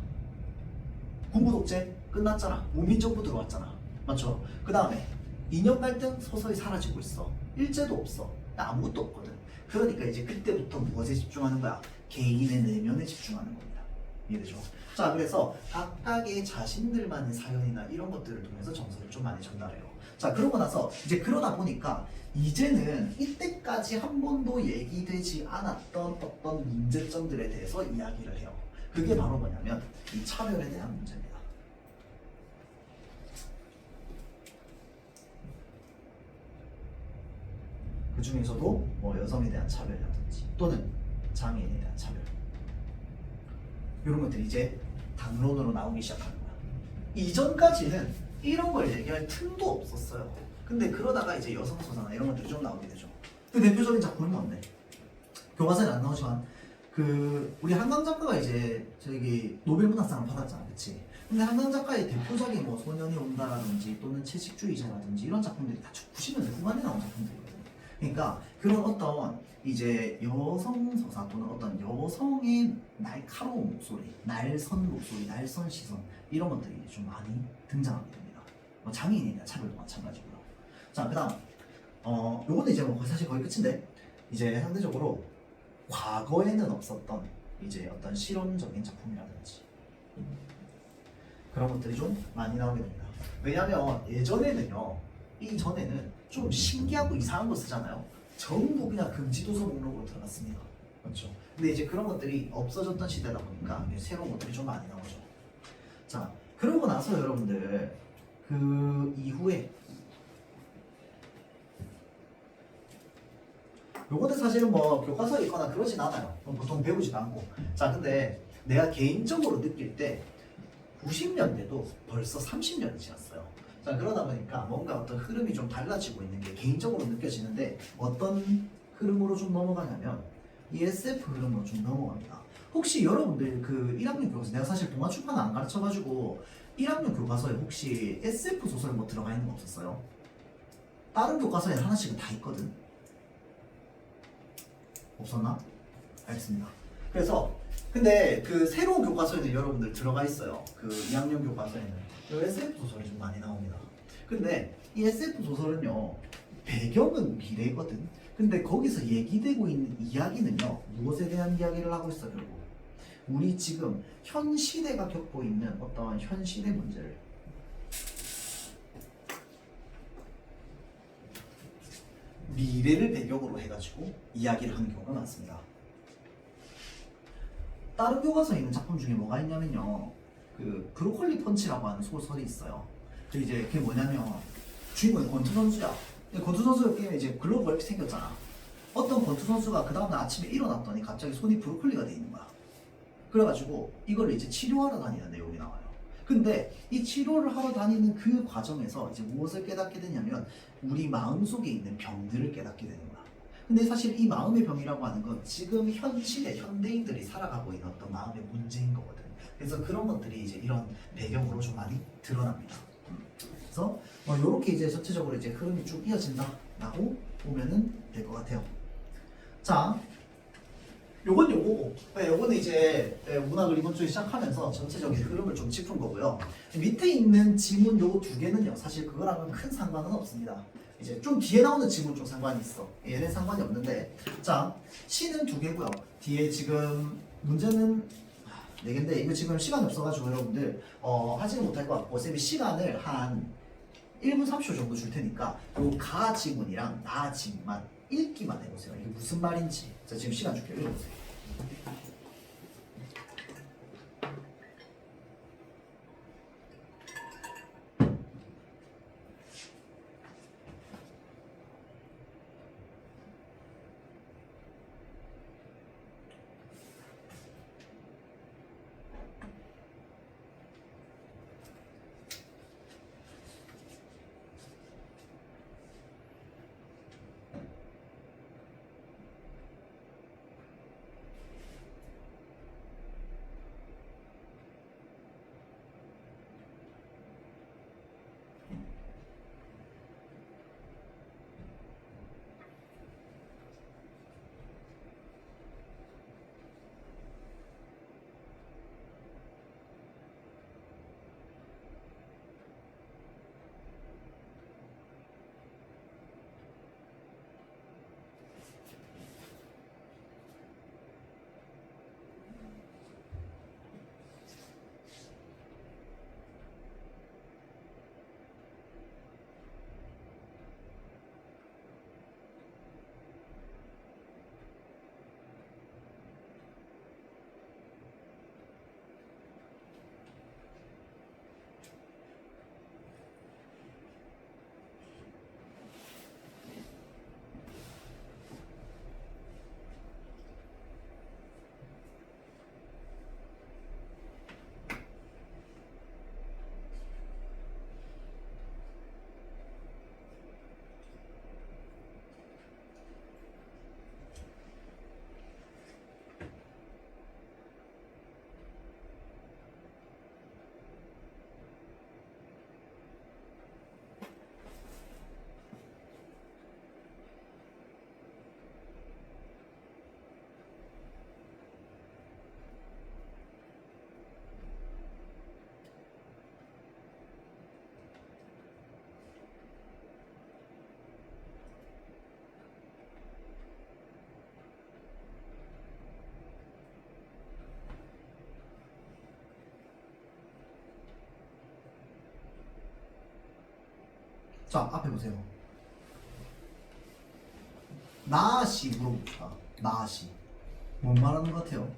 군부 독재 끝났잖아. 문민정부 들어왔잖아. 맞죠? 그 다음에 이념 갈등 서서히 사라지고 있어. 일제도 없어. 아무것도 없거든. 그러니까 이제 그때부터 무엇에 집중하는 거야? 개인의 내면에 집중하는 겁니다. 이해되죠? 자, 그래서 각각의 자신들만의 사연이나 이런 것들을 통해서 정서를 좀 많이 전달해요. 자, 그러고 나서 이제 그러다 보니까 이제는 이때까지 한 번도 얘기되지 않았던 어떤 문제점들에 대해서 이야기를 해요. 그게 바로 뭐냐면 이 차별에 대한 문제입니다. 그 중에서도 뭐 여성에 대한 차별이라든지 또는 장애인에 대한 차별, 이런 것들이 이제 담론으로 나오기 시작하는 거야. 이전까지는 이런 걸 얘기할 틈도 없었어요. 근데 그러다가 이제 여성서사나 이런 것들이 좀 나오게 되죠. 그 대표적인 작품은 뭔데? 교과서에 안 나오지만 우리 한강 작가가 이제 저기 노벨문학상을 받았잖아, 그치? 근데 한강 작가의 대표작이 뭐 소년이 온다라든지 또는 채식주의자라든지 이런 작품들이 다 90년대 후반에 나온 작품들이거든요. 그러니까 그런 어떤 이제 여성 서사 또는 어떤 여성의 날카로운 목소리, 날선 목소리, 날선 시선 이런 것들이 좀 많이 등장하게 됩니다. 뭐 장애인에 대한 차별도 마찬가지고요. 자, 그다음 요거는 이제 뭐 사실 거의 끝인데 이제 상대적으로 과거에는 없었던 이제 어떤 실험적인 작품이라든지 그런 것들이 좀 많이 나오게 됩니다. 왜냐면 예전에는요, 이전에는 좀 신기하고 이상한 거 쓰잖아요. 전부 그냥 금지도서 목록으로 들어갔습니다. 그렇죠? 근데 이제 그런 것들이 없어졌던 시대다 보니까 새로운 것들이 좀 많이 나오죠. 자, 그러고 나서 여러분들 그 이후에 요거는 사실은 뭐 교과서에 있거나 그러진 않아요. 보통 배우지도 않고. 자, 근데 내가 개인적으로 느낄 때 90년대도 벌써 30년이 지났어요. 자, 그러다 보니까 뭔가 어떤 흐름이 좀 달라지고 있는 게 개인적으로 느껴지는데 어떤 흐름으로 좀 넘어가냐면 이 SF 흐름으로 좀 넘어갑니다. 혹시 여러분들 그 1학년 교과서, 내가 사실 동아출판 안 가르쳐가지고 1학년 교과서에 혹시 SF 소설 뭐 들어가 있는 거 없었어요? 다른 교과서에 하나씩은 다 있거든. 없었나? 알겠습니다. 그래서 근데 그 새로운 교과서에는 여러분들 들어가 있어요. 그 2학년 교과서에는 SF 소설이 좀 많이 나옵니다. 근데 이 SF 소설은요, 배경은 미래거든. 근데 거기서 얘기되고 있는 이야기는요, 무엇에 대한 이야기를 하고 있어요, 결국? 우리 지금 현 시대가 겪고 있는 어떠한 현 시대 문제를 미래를 배경으로 해가지고 이야기를 하는 경우가 많습니다. 다른 교과서에 있는 작품 중에 뭐가 있냐면요, 그 브로콜리 펀치라고 하는 소설이 있어요. 그 이제 그게 뭐냐면 주인공이 권투 선수야. 권투 선수가 이제 글로브가 이렇게 생겼잖아. 어떤 권투 선수가 그 다음날 아침에 일어났더니 갑자기 손이 브로콜리가 돼 있는 거야. 그래가지고 이거를 이제 치료하러 다니는 내용이 나와요. 근데 이 치료를 하러 다니는 그 과정에서 이제 무엇을 깨닫게 되냐면 우리 마음속에 있는 병들을 깨닫게 되는 거야. 근데 사실 이 마음의 병이라고 하는 건 지금 현 시대 현대인들이 살아가고 있는 어떤 마음의 문제인 거거든. 그래서 그런 것들이 이제 이런 배경으로 좀 많이 드러납니다. 그래서 이렇게 이제 전체적으로 이제 흐름이 쭉 이어진다라고 보면은 될 것 같아요. 자, 요건 요거고, 요거는 이제 문학을 이번 주에 시작하면서 전체적인 흐름을 좀 짚은 거고요. 밑에 있는 지문 요거 두 개는요, 사실 그거랑은 큰 상관은 없습니다. 이제 좀 뒤에 나오는 지문 좀 상관이 있어. 얘는 상관이 없는데, 자, C는 두 개고요. 뒤에 지금 문제는 4개인데 이거 지금 시간이 없어가지고 여러분들 하지는 못할 것 같고, 쌤이 시간을 한 1분 30초 정도 줄 테니까 요 가 지문이랑 나 지문만 읽기만 해보세요. 이게 무슨 말인지. 자, 지금 시간 줄게요. 읽어보세요. 자, 앞에 보세요. 나시 물어봅시다. 나시. 뭔 말하는 것 같아요?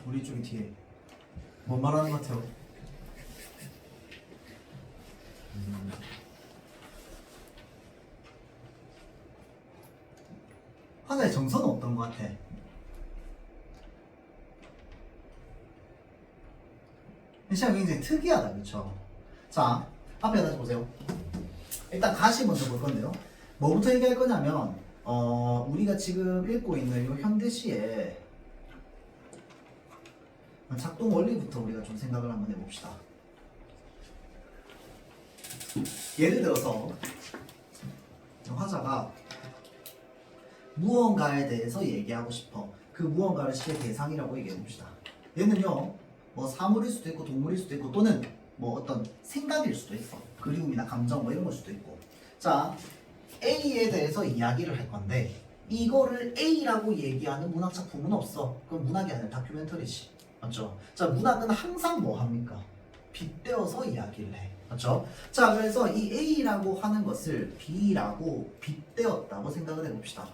우리 쪽이 뒤에. 뭔 말하는 것 같아요? 하나의 정서는 어떤 것 같아? 시간 굉장히 특이하다, 그쵸? 자, 앞에 다시 보세요. 일단 가시 먼저 볼 건데요. 뭐부터 얘기할 거냐면, 우리가 지금 읽고 있는 이 현대시의 작동 원리부터 우리가 좀 생각을 한번 해봅시다. 예를 들어서, 화자가 무언가에 대해서 얘기하고 싶어. 그 무언가를 시의 대상이라고 얘기해봅시다. 얘는요, 뭐 사물일 수도 있고 동물일 수도 있고 또는 뭐 어떤 생각일 수도 있어. 그리움이나 감정 뭐 이런 걸 수도 있고. 자, A에 대해서 이야기를 할 건데 이거를 A라고 얘기하는 문학 작품은 없어. 그건 문학이 아니라 다큐멘터리지. 맞죠? 자, 문학은 항상 뭐 합니까? 빗대어서 이야기를 해. 맞죠? 자, 그래서 이 A라고 하는 것을 B라고 빗대었다고 생각을 해봅시다.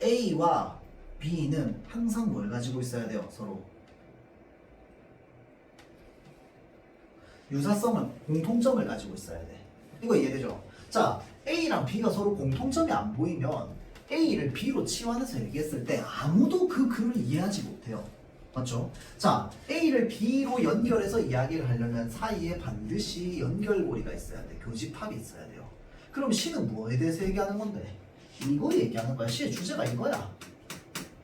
A와 B는 항상 뭘 가지고 있어야 돼요? 서로 유사성을, 공통점을 가지고 있어야 돼. 이거 이해되죠? 자, A랑 B가 서로 공통점이 안 보이면 A를 B로 치환해서 얘기했을 때 아무도 그 글을 이해하지 못해요. 맞죠? 자, A를 B로 연결해서 이야기를 하려면 사이에 반드시 연결고리가 있어야 돼. 교집합이 있어야 돼요. 그럼 시는 뭐에 대해서 얘기하는 건데? 이거 얘기하는 거야. 시의 주제가 이거야.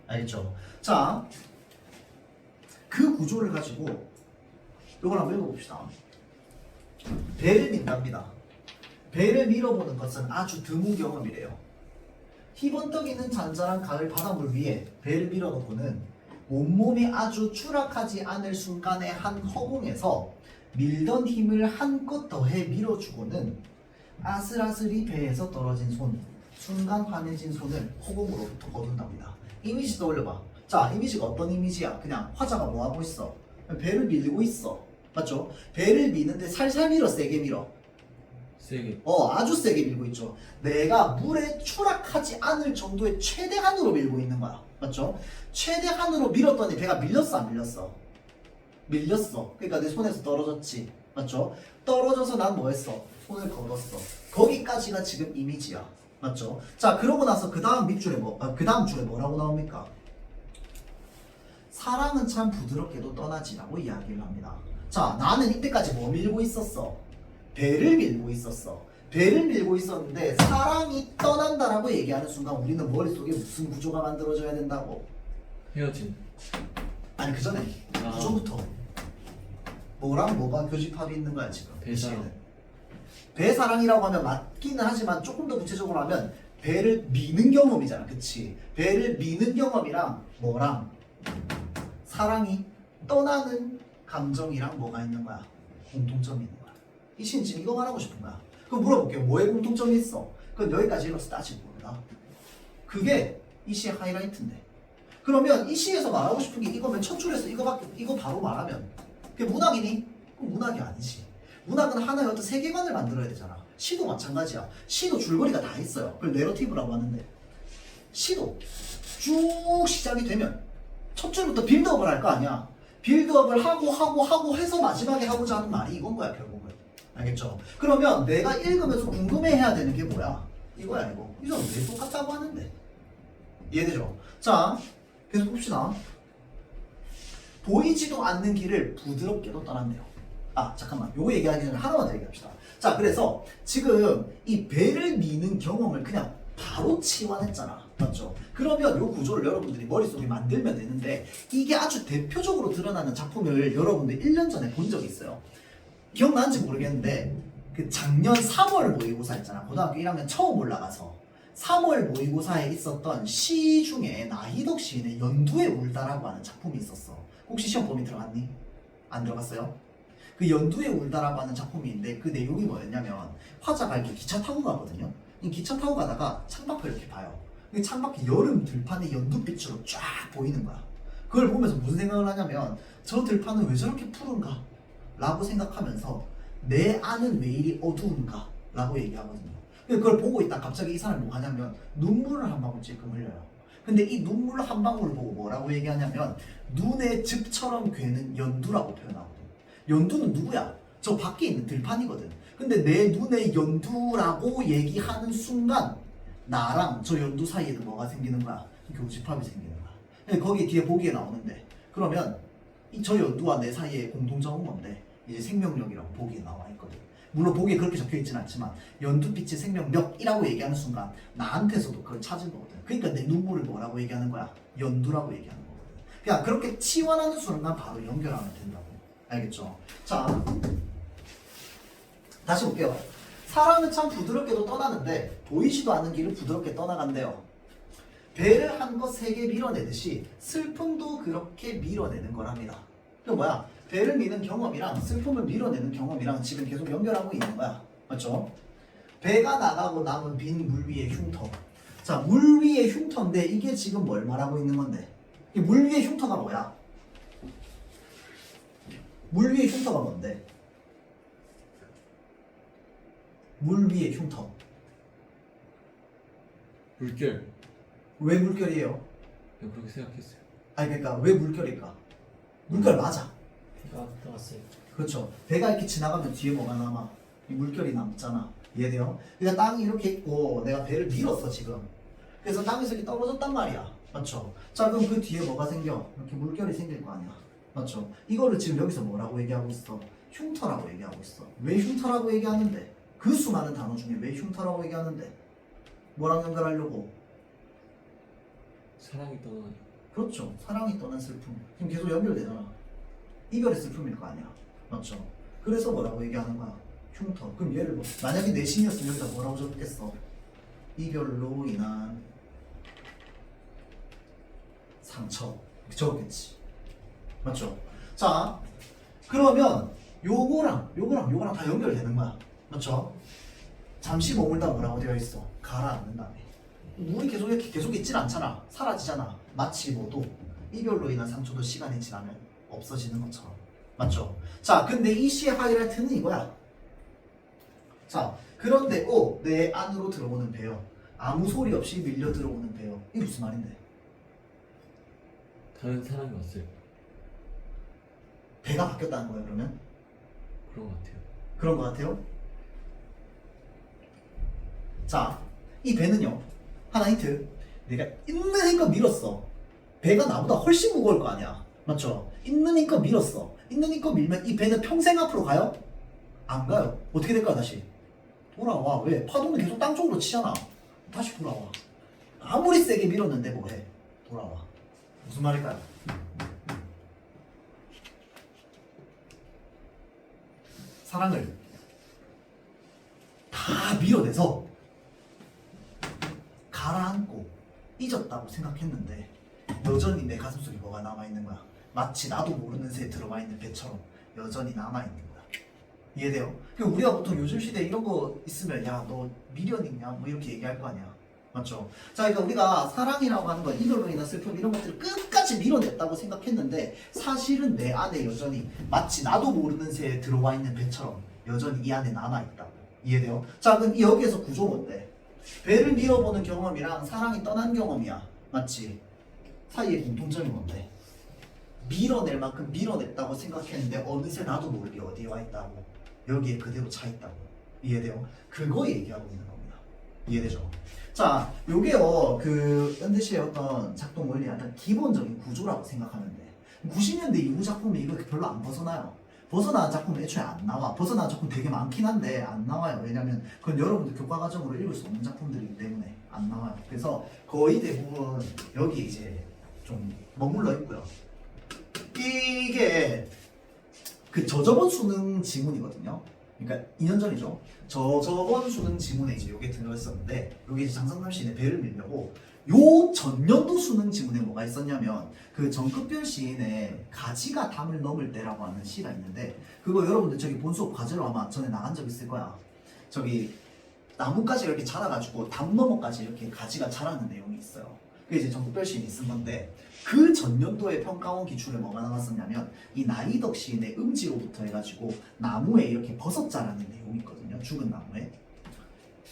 알겠죠? 자, 그 구조를 가지고 이걸 한번 읽어봅시다. 배를 민답니다. 배를 밀어보는 것은 아주 드문 경험이래요. 희번떡이는 잔잔한 가을 바닷물 위에 배를 밀어놓고는 온몸이 아주 추락하지 않을 순간의 한 허공에서 밀던 힘을 한껏 더해 밀어주고는 아슬아슬이 배에서 떨어진 손, 순간 환해진 손을 허공으로부터 거둔답니다. 이미지 떠올려봐. 자, 이미지가 어떤 이미지야? 그냥 화자가 뭐 하고 있어? 배를 밀고 있어. 맞죠? 배를 미는데 살살 밀어, 세게 밀어? 세게. 아주 세게 밀고 있죠. 내가 물에 추락하지 않을 정도의 최대한으로 밀고 있는 거야. 맞죠? 최대한으로 밀었더니 배가 밀렸어, 안 밀렸어? 밀렸어. 그러니까 내 손에서 떨어졌지. 맞죠? 떨어져서 난 뭐 했어? 손을 걸었어. 거기까지가 지금 이미지야. 맞죠? 자, 그러고 나서 그 다음 밑줄에 그 다음 줄에 뭐라고 나옵니까? 사랑은 참 부드럽게도 떠나지라고 이야기를 합니다. 자, 나는 이때까지 뭐 밀고 있었어? 배를 밀고 있었어. 배를 밀고 있었는데 사랑이 떠난다라고 얘기하는 순간 우리는 머릿속에 무슨 구조가 만들어져야 된다고? 헤어진. 아니 그 전에 구조부터 뭐랑 뭐가 교집합이 있는 거야 지금? 배사랑. 배사랑이라고 하면 맞기는 하지만 조금 더 구체적으로 하면 배를 미는 경험이잖아, 그치? 배를 미는 경험이랑 뭐랑 사랑이 떠나는 감정이랑 뭐가 있는 거야? 공통점이 있는 거야. 이 시는 지금 이거 말하고 싶은 거야. 그럼 물어볼게요. 뭐에 공통점이 있어? 그건 여기까지 읽어서 따지고 봅니다. 그게 이 시의 하이라이트인데. 그러면 이 시에서 말하고 싶은 게 이거면 첫 줄에서 이거 바로 말하면 그게 문학이니? 그럼 문학이 아니지. 문학은 하나의 어떤 세계관을 만들어야 되잖아. 시도 마찬가지야. 시도 줄거리가 다 있어요. 그걸 내러티브라고 하는데 시도 쭉 시작이 되면 첫 줄부터 빌드업을 할 거 아니야. 빌드업을 하고 해서 마지막에 하고자 하는 말이 이건 거야 결국은. 알겠죠? 그러면 내가 읽으면서 궁금해해야 되는 게 뭐야? 이거야 이거. 이건 왜 똑같다고 하는데? 이해되죠? 자, 계속 봅시다. 보이지도 않는 길을 부드럽게도 떠난대요. 아 잠깐만, 요거 얘기하기 전에 하나만 더 얘기합시다. 자, 그래서 지금 이 배를 미는 경험을 그냥 바로 치환했잖아. 맞죠? 그러면 요 구조를 여러분들이 머릿속에 만들면 되는데 이게 아주 대표적으로 드러나는 작품을 여러분들 1년 전에 본 적이 있어요. 기억나는지 모르겠는데 그 작년 3월 모의고사 있잖아. 고등학교 1학년 처음 올라가서 3월 모의고사에 있었던 시 중에 나희덕 시인의 연두에 울다라고 하는 작품이 있었어. 혹시 시험 범위 들어갔니? 안 들어갔어요? 그 연두에 울다라고 하는 작품인데 그 내용이 뭐였냐면 화자가 이렇게 기차 타고 가거든요. 이 기차 타고 가다가 창밖을 이렇게 봐요. 이 창밖이 여름 들판의 연두빛으로 쫙 보이는 거야. 그걸 보면서 무슨 생각을 하냐면 저 들판은 왜 저렇게 푸른가? 라고 생각하면서 내 안은 왜 이리 어두운가? 라고 얘기하거든요. 그걸 보고 있다 갑자기 이 사람이 뭐 하냐면 눈물을 한 방울 찔끔 흘려요. 근데 이 눈물 한 방울을 보고 뭐라고 얘기하냐면 눈의 즙처럼 괴는 연두라고 표현하거든. 연두는 누구야? 저 밖에 있는 들판이거든. 근데 내 눈에 연두라고 얘기하는 순간 나랑 저 연두 사이에는 뭐가 생기는 거야? 교집합이 생기는 거야. 거기 뒤에 보기에 나오는데 그러면 저 연두와 내 사이의 공통점은 뭔데? 이제 생명력이라고 보기에 나와 있거든. 물론 보기에 그렇게 적혀있진 않지만 연두빛의 생명력이라고 얘기하는 순간 나한테서도 그걸 찾은 거거든. 그러니까 내 눈물을 뭐라고 얘기하는 거야? 연두라고 얘기하는 거거든. 그냥 그렇게 치환하는 순간 바로 연결하면 된다고. 알겠죠? 자, 다시 볼게요. 사랑은 참 부드럽게도 떠나는데 보이지도 않는 길을 부드럽게 떠나간대요. 배를 한껏 세게 밀어내듯이 슬픔도 그렇게 밀어내는 거랍니다. 그 뭐야? 배를 미는 경험이랑 슬픔을 밀어내는 경험이랑 지금 계속 연결하고 있는 거야. 맞죠? 배가 나가고 남은 빈 물 위의 흉터. 자, 물 위의 흉터인데 이게 지금 뭘 말하고 있는 건데? 이 물 위의 흉터가 뭐야? 물 위의 흉터가 뭔데? 물 위의 흉터. 물결. 왜 물결이에요? 내가 그렇게 생각했어요. 아니 그러니까 왜 물결일까? 물결 맞아. 비가 떠났어요. 그렇죠. 배가 이렇게 지나가면 뒤에 뭐가 남아? 이 물결이 남잖아. 이해돼요? 그러니까 땅이 이렇게 있고 내가 배를 밀었어 지금. 그래서 땅에서 이렇게 떨어졌단 말이야. 맞죠? 자, 그럼 그 뒤에 뭐가 생겨? 이렇게 물결이 생길 거 아니야. 맞죠? 이거를 지금 여기서 뭐라고 얘기하고 있어? 흉터라고 얘기하고 있어. 왜 흉터라고 얘기하는데? 그 수많은 단어 중에 왜 흉터라고 얘기하는데? 뭐랑 연결하려고? 사랑이 떠나니. 그렇죠. 사랑이 떠난 슬픔. 지금 계속 연결되잖아. 이별의 슬픔일 거 아니야. 맞죠? 그래서 뭐라고 얘기하는 거야? 흉터. 그럼 얘를 뭐 만약에 내 신이었으면 여기다 뭐라고 적겠어? 이별로 인한 상처 이렇게 적었겠지. 맞죠? 자 그러면 요거랑 다 연결되는 거야. 맞죠? 잠시 머물다 뭐라고 되어 있어? 가라앉는 다음에 물이 계속 있진 않잖아. 사라지잖아. 마치 뭐도 이별로 인한 상처도 시간이 지나면 없어지는 것처럼. 맞죠? 자 근데 이 시의 하이라이트는 이거야. 자 그런데 내 안으로 들어오는 배요. 아무 소리 없이 밀려 들어오는 배요. 이게 무슨 말인데? 다른 사람이 왔어요. 배가 바뀌었다는 거예요 그러면? 그런 것 같아요. 그런 것 같아요? 자, 이 배는요. 하나 힌트. 내가 있는 힘껏 밀었어. 배가 나보다 훨씬 무거울 거 아니야. 맞죠? 있는 힘껏 밀었어. 있는 힘껏 밀면 이 배는 평생 앞으로 가요? 안 가요. 어떻게 될까요 다시? 돌아와. 왜? 파도는 계속 땅 쪽으로 치잖아. 다시 돌아와. 아무리 세게 밀었는데 뭐해? 돌아와. 무슨 말일까요? 사랑을 다 밀어내서 가라앉고 잊었다고 생각했는데 여전히 내 가슴속에 뭐가 남아있는 거야. 마치 나도 모르는 새에 들어와 있는 배처럼 여전히 남아있는 거야. 이해돼요? 그러니까 우리가 보통 요즘 시대에 이런 거 있으면 야 너 미련 있냐? 뭐 이렇게 얘기할 거 아니야. 맞죠? 자 그러니까 우리가 사랑이라고 하는 건 이별로 인한 슬픔 이런 것들을 끝까지 밀어냈다고 생각했는데 사실은 내 안에 여전히 마치 나도 모르는 새에 들어와 있는 배처럼 여전히 이 안에 남아있다고. 이해돼요? 자 그럼 여기에서 구조가 뭔데? 배를 밀어보는 경험이랑 사랑이 떠난 경험이야. 맞지? 사이의 공통점이 뭔데? 밀어낼 만큼 밀어냈다고 생각했는데 어느새 나도 모르게 어디에 와 있다고. 여기에 그대로 차 있다고. 이해돼요? 그거 얘기하고 있는 겁니다. 이해되죠? 자, 요게요 그 현대시의 어떤 작동 원리의 어떤 기본적인 구조라고 생각하면 돼. 90년대 이후 작품이 이거 별로 안 벗어나요. 벗어나는 작품은 애초에 안 나와. 벗어나는 작품 되게 많긴 한데 안 나와요. 왜냐면 그건 여러분들 교과과정으로 읽을 수 없는 작품들이기 때문에 안 나와요. 그래서 거의 대부분 여기 이제 좀 머물러 있고요. 이게 그 저저번 수능 지문이거든요. 그러니까 2년 전이죠. 저번 수능 지문에 이제 이게 들어있었는데 여기 이제 장상남 시인의 배를 밀려고 요 전년도 수능 지문에 뭐가 있었냐면 그 정급별 시인의 가지가 담을 넘을 때라고 하는 시가 있는데 그거 여러분들 저기 본 수업 과제로 아마 전에 나간 적 있을 거야. 저기 나뭇가지가 이렇게 자라가지고 담 너머까지 이렇게 가지가 자라는 내용이 있어요. 그게 이제 정급별 시인이 쓴 건데 그 전년도의 평가원 기출에 뭐가 나왔었냐면 이 나이덕 시인의 음지로부터 해가지고 나무에 이렇게 버섯 자라는 내용이 있거든요. 죽은 나무에.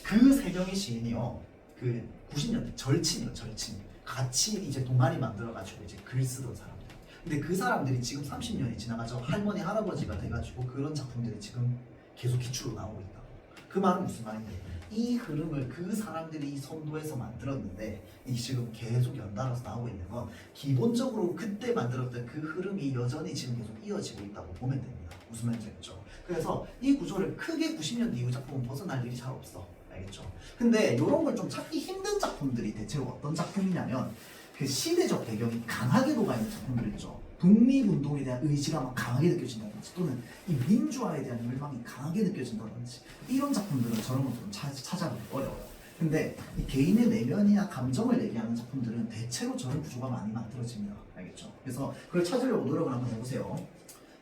그 세경이 시인이요. 그 90년대 절친이요. 절친. 같이 이제 동아리 만들어가지고 이제 글 쓰던 사람들. 근데 그 사람들이 지금 30년이 지나가서 할머니 할아버지가 돼가지고 그런 작품들이 지금 계속 기출로 나오고 있다. 그 말은 무슨 말인데? 이 흐름을 그 사람들이 선도해서 만들었는데 이 지금 계속 연달아서 나오고 있는 건 기본적으로 그때 만들었던 그 흐름이 여전히 지금 계속 이어지고 있다고 보면 됩니다. 무슨 말인지 알겠죠? 그래서 이 구조를 크게 90년대 이후 작품은 벗어날 일이 잘 없어. 알겠죠? 근데 이런 걸 좀 찾기 힘든 작품들이 대체로 어떤 작품이냐면 그 시대적 배경이 강하게 녹아있는 작품들이죠. 독립운동에 대한 의지가 막 강하게 느껴진다든지 또는 이 민주화에 대한 열망이 강하게 느껴진다든지 이런 작품들은 저런 것들은 찾아보기 어려워요. 근데 이 개인의 내면이나 감정을 얘기하는 작품들은 대체로 저런 구조가 많이 만들어집니다. 알겠죠? 그래서 그걸 찾으려고 노력을 한번 해보세요.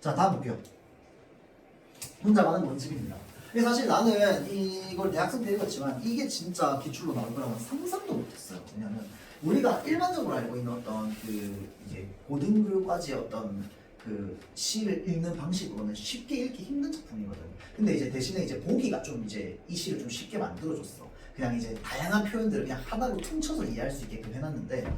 자 다음 볼게요. 혼자만은 원칙입니다. 근데 사실 나는 이걸 대학생 때 읽었지만 이게 진짜 기출로 나올 거라고 상상도 못했어요. 왜냐면 우리가 일반적으로 알고 있는 어떤 그 이제 고등교과지의 어떤 그 시를 읽는 방식으로는 쉽게 읽기 힘든 작품이거든. 근데 이제 대신에 이제 보기가 좀 이제 이 시를 좀 쉽게 만들어줬어. 그냥 이제 다양한 표현들을 그냥 하나로 퉁쳐서 이해할 수 있게끔 해놨는데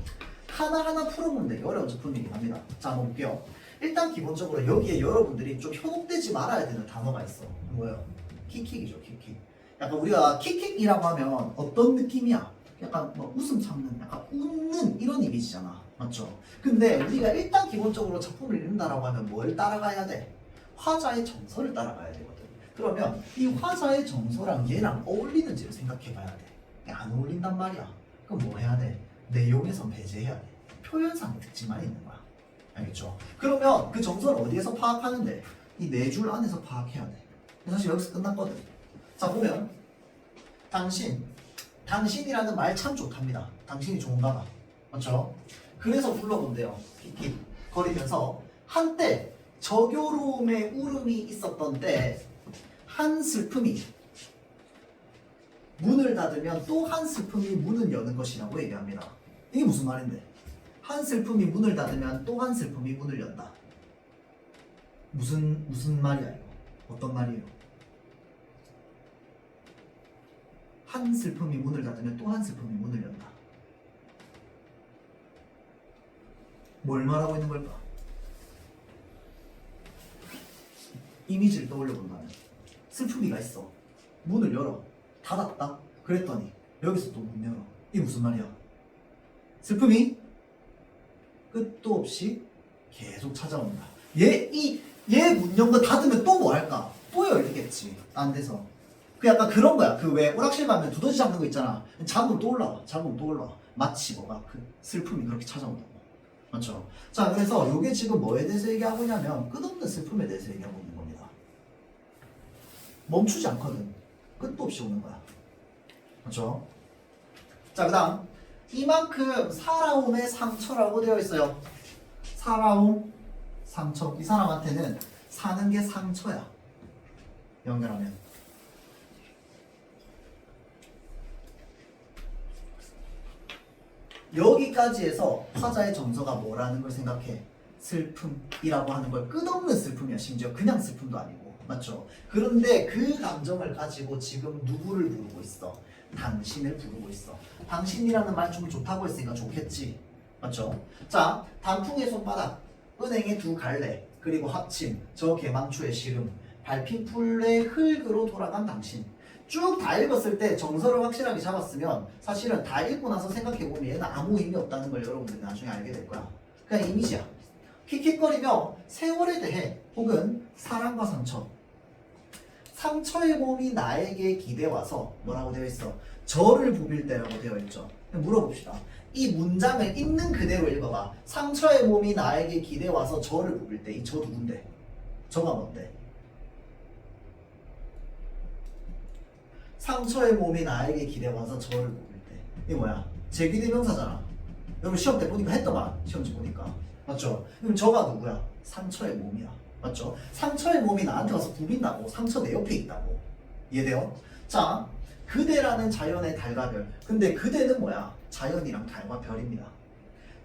하나하나 풀어보면 되게 어려운 작품이긴 합니다. 자, 한번 볼게요. 일단 기본적으로 여기에 여러분들이 좀 현혹되지 말아야 되는 단어가 있어. 뭐예요? 킥킥이죠, 킥킥. 약간 우리가 킥킥이라고 하면 어떤 느낌이야? 약간 뭐 웃음 참는, 약간 웃는 이런 이미지잖아. 맞죠? 근데 우리가 일단 기본적으로 작품을 읽는다라고 하면 뭘 따라가야 돼? 화자의 정서를 따라가야 되거든. 그러면 이 화자의 정서랑 얘랑 어울리는지를 생각해 봐야 돼. 안 어울린단 말이야. 그럼 뭐 해야 돼? 내용에서 배제해야 돼. 표현상의 특징만 있는 거야. 알겠죠? 그러면 그 정서를 어디에서 파악하는데? 이 네 줄 안에서 파악해야 돼. 사실 여기서 끝났거든. 자, 보면 당신이라는 말 참 좋답니다. 당신이 좋은가 봐. 맞죠? 그래서 불러본대요. 킥킥 거리면서 한때 저교로움의 울음이 있었던 때 한 슬픔이 문을 닫으면 또 한 슬픔이 문을 여는 것이라고 얘기합니다. 이게 무슨 말인데? 한 슬픔이 문을 닫으면 또 한 슬픔이 문을 연다. 무슨 말이야 이거? 어떤 말이에요? 한 슬픔이 문을 닫으면 또 한 슬픔이 문을 연다. 뭘 말하고 있는 걸까? 이미지를 떠올려 본다면 슬픔이가 있어. 문을 열어. 닫았다. 그랬더니 여기서 또 문 열어. 이게 무슨 말이야? 슬픔이 끝도 없이 계속 찾아온다. 얘 문 연 거 닫으면 또 뭐 할까? 또 열리겠지. 딴 데서. 그 약간 그런 거야. 그 왜 오락실 가면 두더지 잡는 거 있잖아. 잡으면 또 올라와. 잡으면 또 올라와. 마치 뭐가 그 슬픔이 그렇게 찾아온다고. 맞죠? 자, 그래서 이게 지금 뭐에 대해서 얘기하고 있냐면 끝없는 슬픔에 대해서 얘기하고 있는 겁니다. 멈추지 않거든. 끝도 없이 오는 거야. 맞죠? 자, 그 다음 이만큼 살아옴의 상처라고 되어 있어요. 살아옴, 상처. 이 사람한테는 사는 게 상처야. 연결하면 여기까지 해서 화자의 정서가 뭐라는 걸 생각해? 슬픔이라고 하는 걸 끝없는 슬픔이야. 심지어 그냥 슬픔도 아니고. 맞죠? 그런데 그 감정을 가지고 지금 누구를 부르고 있어? 당신을 부르고 있어. 당신이라는 말 좀 좋다고 했으니까 좋겠지. 맞죠? 자, 단풍의 손바닥, 은행의 두 갈래, 그리고 합침, 저 개망초의 시름, 밟힌 풀의 흙으로 돌아간 당신. 쭉 다 읽었을 때 정서를 확실하게 잡았으면 사실은 다 읽고 나서 생각해보면 얘는 아무 의미 없다는 걸 여러분들이 나중에 알게 될 거야. 그냥 이미지야. 킥킥거리며 세월에 대해 혹은 사랑과 상처, 상처의 몸이 나에게 기대와서 뭐라고 되어 있어? 저를 부빌 때라고 되어 있죠. 물어봅시다. 이 문장을 있는 그대로 읽어봐. 상처의 몸이 나에게 기대와서 저를 부빌 때. 이 저 누군데? 저가 뭔데? 상처의 몸이 나에게 기대와서 저를 부빌 때. 이게 뭐야? 제기대명사잖아. 여러분 시험 때 보니까 했더만. 시험지 보니까. 맞죠? 그럼 저가 누구야? 상처의 몸이야. 맞죠? 상처의 몸이 나한테 와서 부빈다고. 상처 내 옆에 있다고. 이해돼요? 자, 그대라는 자연의 달과 별. 근데 그대는 뭐야? 자연이랑 달과 별입니다.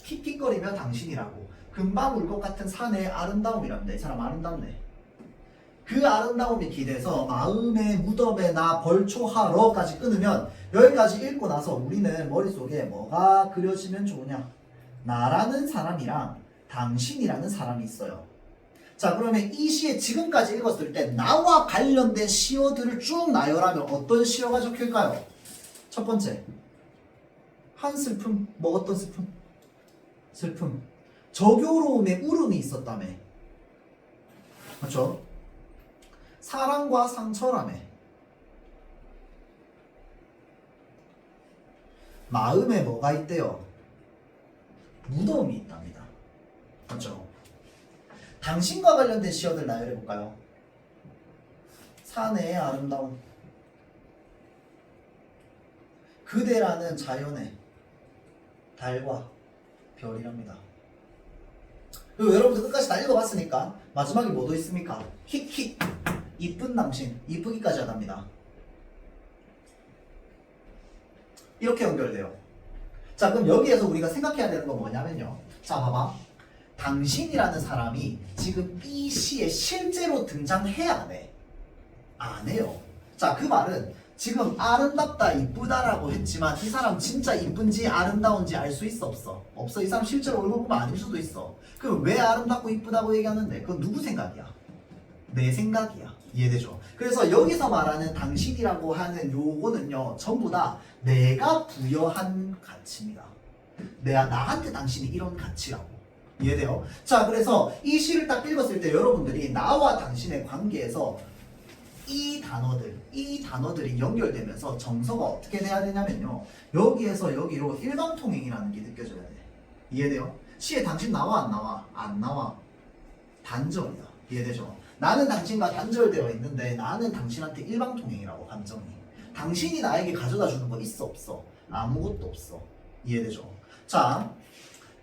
킥킥거리며 당신이라고. 금방 울 것 같은 산의 아름다움이랍니다. 이 사람 아름답네. 그 아름다움이 기대서 마음의 무덤에 나 벌초하러까지 끊으면 여기까지 읽고 나서 우리는 머릿속에 뭐가 그려지면 좋으냐? 나라는 사람이랑 당신이라는 사람이 있어요. 자, 그러면 이 시에 지금까지 읽었을 때 나와 관련된 시어들을 쭉 나열하면 어떤 시어가 적힐까요? 첫 번째, 한 슬픔. 뭐 어떤 슬픔? 슬픔. 저교로움에 울음이 있었다며. 맞죠? 사랑과 상처라며. 마음에 뭐가 있대요? 무덤이 있답니다. 맞죠? 당신과 관련된 시어들 나열해볼까요? 산의 아름다움, 그대라는 자연의 달과 별이랍니다. 그리고 여러분들 끝까지 다 읽어봤으니까 마지막에 뭐도 있습니까? 킥킥, 이쁜 당신, 이쁘기까지 하답니다. 이렇게 연결돼요. 자, 그럼 여기에서 우리가 생각해야 되는 건 뭐냐면요. 자, 봐봐. 당신이라는 사람이 지금 이 시에 실제로 등장해야 안 해? 안 해요. 자, 그 말은 지금 아름답다, 이쁘다라고 했지만 이 사람 진짜 이쁜지 아름다운지 알 수 있어, 없어? 없어. 이 사람 실제로 얼굴 보면 아닐 수도 있어. 그럼 왜 아름답고 이쁘다고 얘기하는데? 그건 누구 생각이야? 내 생각이야. 이해되죠? 그래서 여기서 말하는 당신이라고 하는 요거는요, 전부 다 내가 부여한 가치입니다. 나한테 당신이 이런 가치라고. 이해돼요? 자, 그래서 이 시를 딱 읽었을 때 여러분들이 나와 당신의 관계에서 이 단어들이 연결되면서 정서가 어떻게 돼야 되냐면요, 여기에서 여기로 일방통행이라는 게 느껴져야 돼. 이해돼요? 시에 당신 나와 안 나와? 안 나와. 단절이다. 이해되죠? 나는 당신과 단절되어 있는데 나는 당신한테 일방통행이라고 감정이. 당신이 나에게 가져다 주는 거 있어 없어? 아무것도 없어. 이해되죠? 자,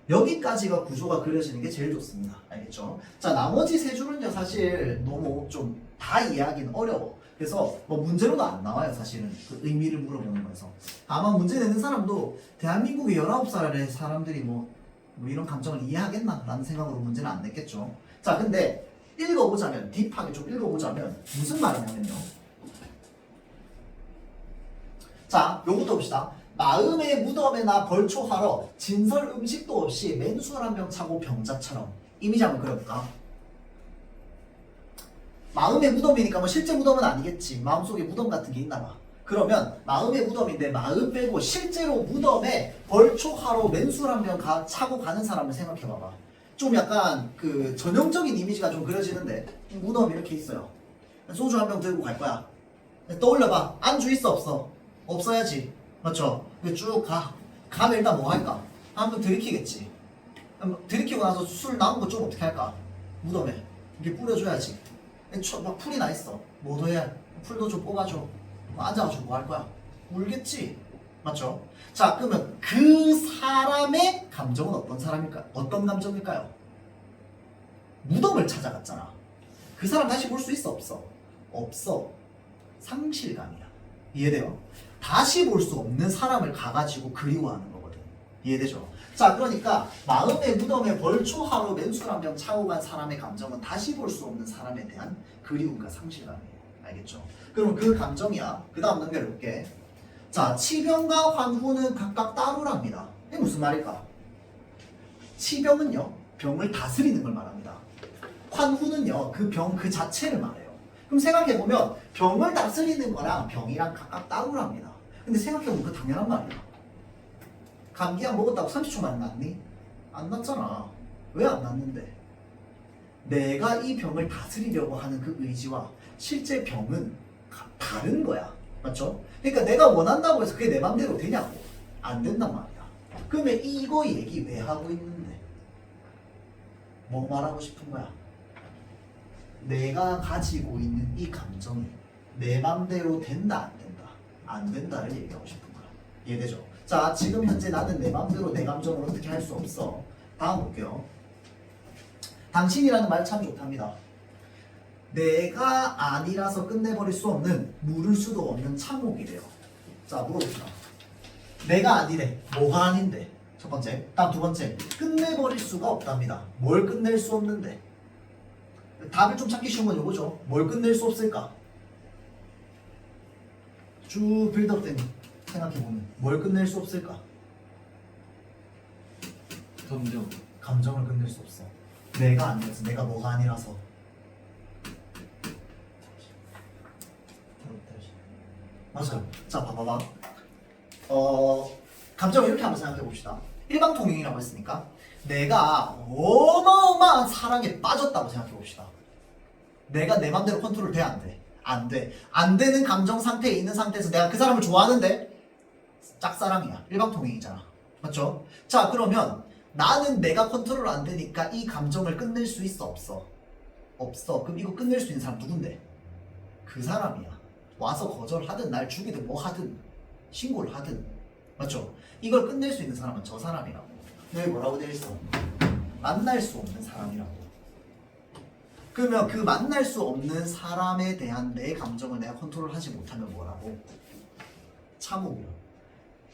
여기까지가 구조가 그려지는 게 제일 좋습니다. 알겠죠? 자, 나머지 세 줄은요 사실 너무 좀 다 이해하기는 어려워. 그래서 뭐 문제로도 안 나와요 사실은. 그 의미를 물어보는 거에서. 아마 문제 내는 사람도 대한민국의 19살의 사람들이 뭐 이런 감정을 이해하겠나 라는 생각으로 문제는 안 냈겠죠. 자, 근데 읽어보자면, 딥하게 좀 읽어보자면 무슨 말이냐면요. 자, 요것도 봅시다. 마음의 무덤에나 벌초하러 진설 음식도 없이 맨술 한 병 차고 병자처럼. 이미지 한번 그려볼까? 마음의 무덤이니까 뭐 실제 무덤은 아니겠지. 마음속에 무덤 같은 게 있나 봐. 그러면 마음의 무덤인데 마음 빼고 실제로 무덤에 벌초하러 맨술 한 병 차고 가는 사람을 생각해봐봐. 좀 약간 그 전형적인 이미지가 좀 그려지는데 무덤 이렇게 있어요. 소주 한 병 들고 갈 거야. 떠올려봐. 안주 있어 없어? 없어야지. 맞죠? 쭉 가. 가면 일단 뭐 할까? 한번 들이키겠지. 들이키고 나서 술 남은 거 좀 어떻게 할까? 무덤에 이렇게 뿌려줘야지. 막 풀이 나 있어. 뭐도 해? 풀도 좀 뽑아줘. 앉아가지고 뭐 할 거야? 울겠지. 맞죠? 자, 그러면 그 사람의 감정은 어떤 사람일까? 어떤 감정일까요? 무덤을 찾아갔잖아. 그 사람 다시 볼 수 있어 없어? 없어. 상실감이야. 이해돼요? 다시 볼 수 없는 사람을 가가지고 그리워하는 거거든. 이해되죠? 자, 그러니까 마음의 무덤에 벌초하러 맨술 한 병 차고 간 사람의 감정은 다시 볼 수 없는 사람에 대한 그리움과 상실감이에요. 알겠죠? 그럼 그 감정이야. 그 다음 넘겨볼게. 자, 치병과 환후는 각각 따로랍니다. 이게 무슨 말일까? 치병은요, 병을 다스리는 걸 말합니다. 환후는요, 그 병 그 자체를 말해요. 그럼 생각해보면 병을 다스리는 거랑 병이랑 각각 따로랍니다. 근데 생각해보면 그 당연한 말이야. 감기약 먹었다고 30초 만에 낫니? 안 낫잖아. 왜 안 낫는데? 내가 이 병을 다스리려고 하는 그 의지와 실제 병은 다른 거야. 맞죠? 그러니까 내가 원한다고 해서 그게 내 맘대로 되냐고. 안 된단 말이야. 그러면 이거 얘기 왜 하고 있는데? 뭐 말하고 싶은 거야? 내가 가지고 있는 이 감정이 내 맘대로 된다 안 된다? 안 된다를 얘기하고 싶은 거야. 이해되죠? 자, 지금 현재 나는 내 맘대로 내 감정을 어떻게 할 수 없어. 다음 볼게요. 당신이라는 말 참 좋답니다. 내가 아니라서 끝내버릴 수 없는 물을 수도 없는 참혹이래요. 자, 물어봅시다. 내가 아니래. 뭐가 아닌데? 첫 번째. 다음 두 번째. 끝내버릴 수가 없답니다. 뭘 끝낼 수 없는데? 답을 좀 찾기 쉬운 건 이거죠. 뭘 끝낼 수 없을까? 쭉 빌드업된 생각해보면 뭘 끝낼 수 없을까? 감정. 감정을 끝낼 수 없어. 내가 아니라서. 내가 뭐가 아니라서. 맞아요. 자, 봐봐봐. 감정을 이렇게 한번 생각해 봅시다. 일방통행이라고 했으니까 내가 어마어마한 사랑에 빠졌다고 생각해 봅시다. 내가 내 맘대로 컨트롤 돼? 안 돼? 안 돼. 안 되는 감정 상태에 있는 상태에서 내가 그 사람을 좋아하는데 짝사랑이야. 일방통행이잖아. 맞죠? 자, 그러면 나는 내가 컨트롤 안 되니까 이 감정을 끝낼 수 있어 없어? 없어. 그럼 이거 끝낼 수 있는 사람 누군데? 그 사람이야. 와서 거절하든 날 죽이든 뭐 하든 신고를 하든. 맞죠? 이걸 끝낼 수 있는 사람은 저 사람이라고. 여기 뭐라고 되어 있어? 만날 수 없는 사람이라고. 그러면 그 만날 수 없는 사람에 대한 내 감정을 내가 컨트롤하지 못하면 뭐라고? 참혹이요.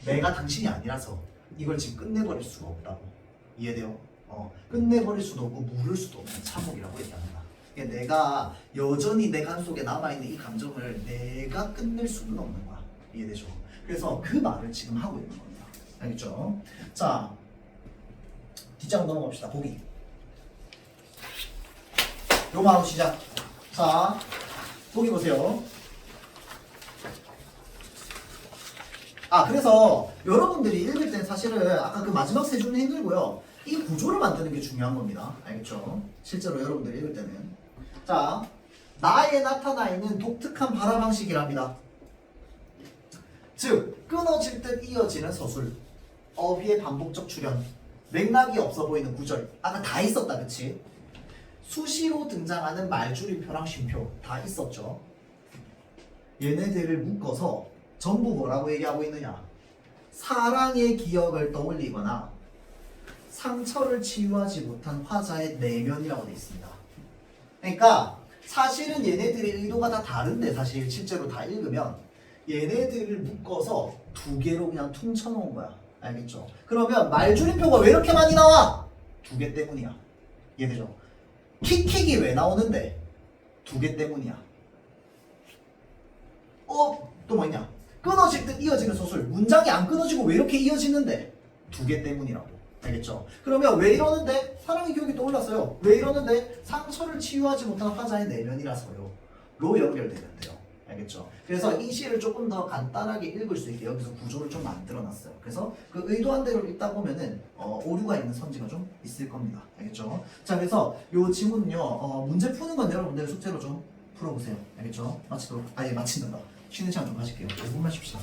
내가 당신이 아니라서 이걸 지금 끝내버릴 수가 없다고. 이해돼요? 끝내버릴 수도 없고 물을 수도 없는 참혹이라고 얘기합니다. 그러니까 내가 여전히 내 간 속에 남아있는 이 감정을 내가 끝낼 수는 없는 거야. 이해되죠? 그래서 그 말을 지금 하고 있는 겁니다. 알겠죠? 자, 뒷장 넘어갑시다. 보기. 요마로 시작. 자, 보기 보세요. 그래서 여러분들이 읽을 때 사실은 아까 그 마지막 세 줄은 힘들고요. 이 구조를 만드는 게 중요한 겁니다. 알겠죠? 실제로 여러분들이 읽을 때는. 자, 나에 나타나 있는 독특한 발화 방식이랍니다. 즉, 끊어질 듯 이어지는 서술, 어휘의 반복적 출현, 맥락이 없어 보이는 구절 아까 다 있었다 그치? 수시로 등장하는 말줄임표랑 쉼표 다 있었죠. 얘네들을 묶어서 전부 뭐라고 얘기하고 있느냐? 사랑의 기억을 떠올리거나 상처를 치유하지 못한 화자의 내면이라고 돼 있습니다. 그러니까 사실은 얘네들의 의도가 다 다른데 사실 실제로 다 읽으면 얘네들을 묶어서 두 개로 그냥 퉁쳐놓은 거야. 알겠죠? 그러면 말줄임표가 왜 이렇게 많이 나와? 두 개 때문이야. 이해되죠? 킥킥이 왜 나오는데? 두 개 때문이야. 또 뭐냐? 끊어질 듯 이어지는 소설. 문장이 안 끊어지고 왜 이렇게 이어지는데? 두 개 때문이라고. 알겠죠? 그러면 왜 이러는데? 사랑의 기억이 떠올랐어요. 왜 이러는데? 상처를 치유하지 못한 화자의 내면이라서요. 로 연결되는데요. 알겠죠? 그래서 이 시를 조금 더 간단하게 읽을 수 있게 여기서 구조를 좀 만들어놨어요. 그래서 그 의도한 대로 읽다 보면은 오류가 있는 선지가 좀 있을 겁니다. 알겠죠? 자, 그래서 요 지문요 문제 푸는 건 여러분들 숙제로 좀 풀어보세요. 알겠죠? 마친다. 쉬는 시간 좀 가질게요. 5분만 쉽시다.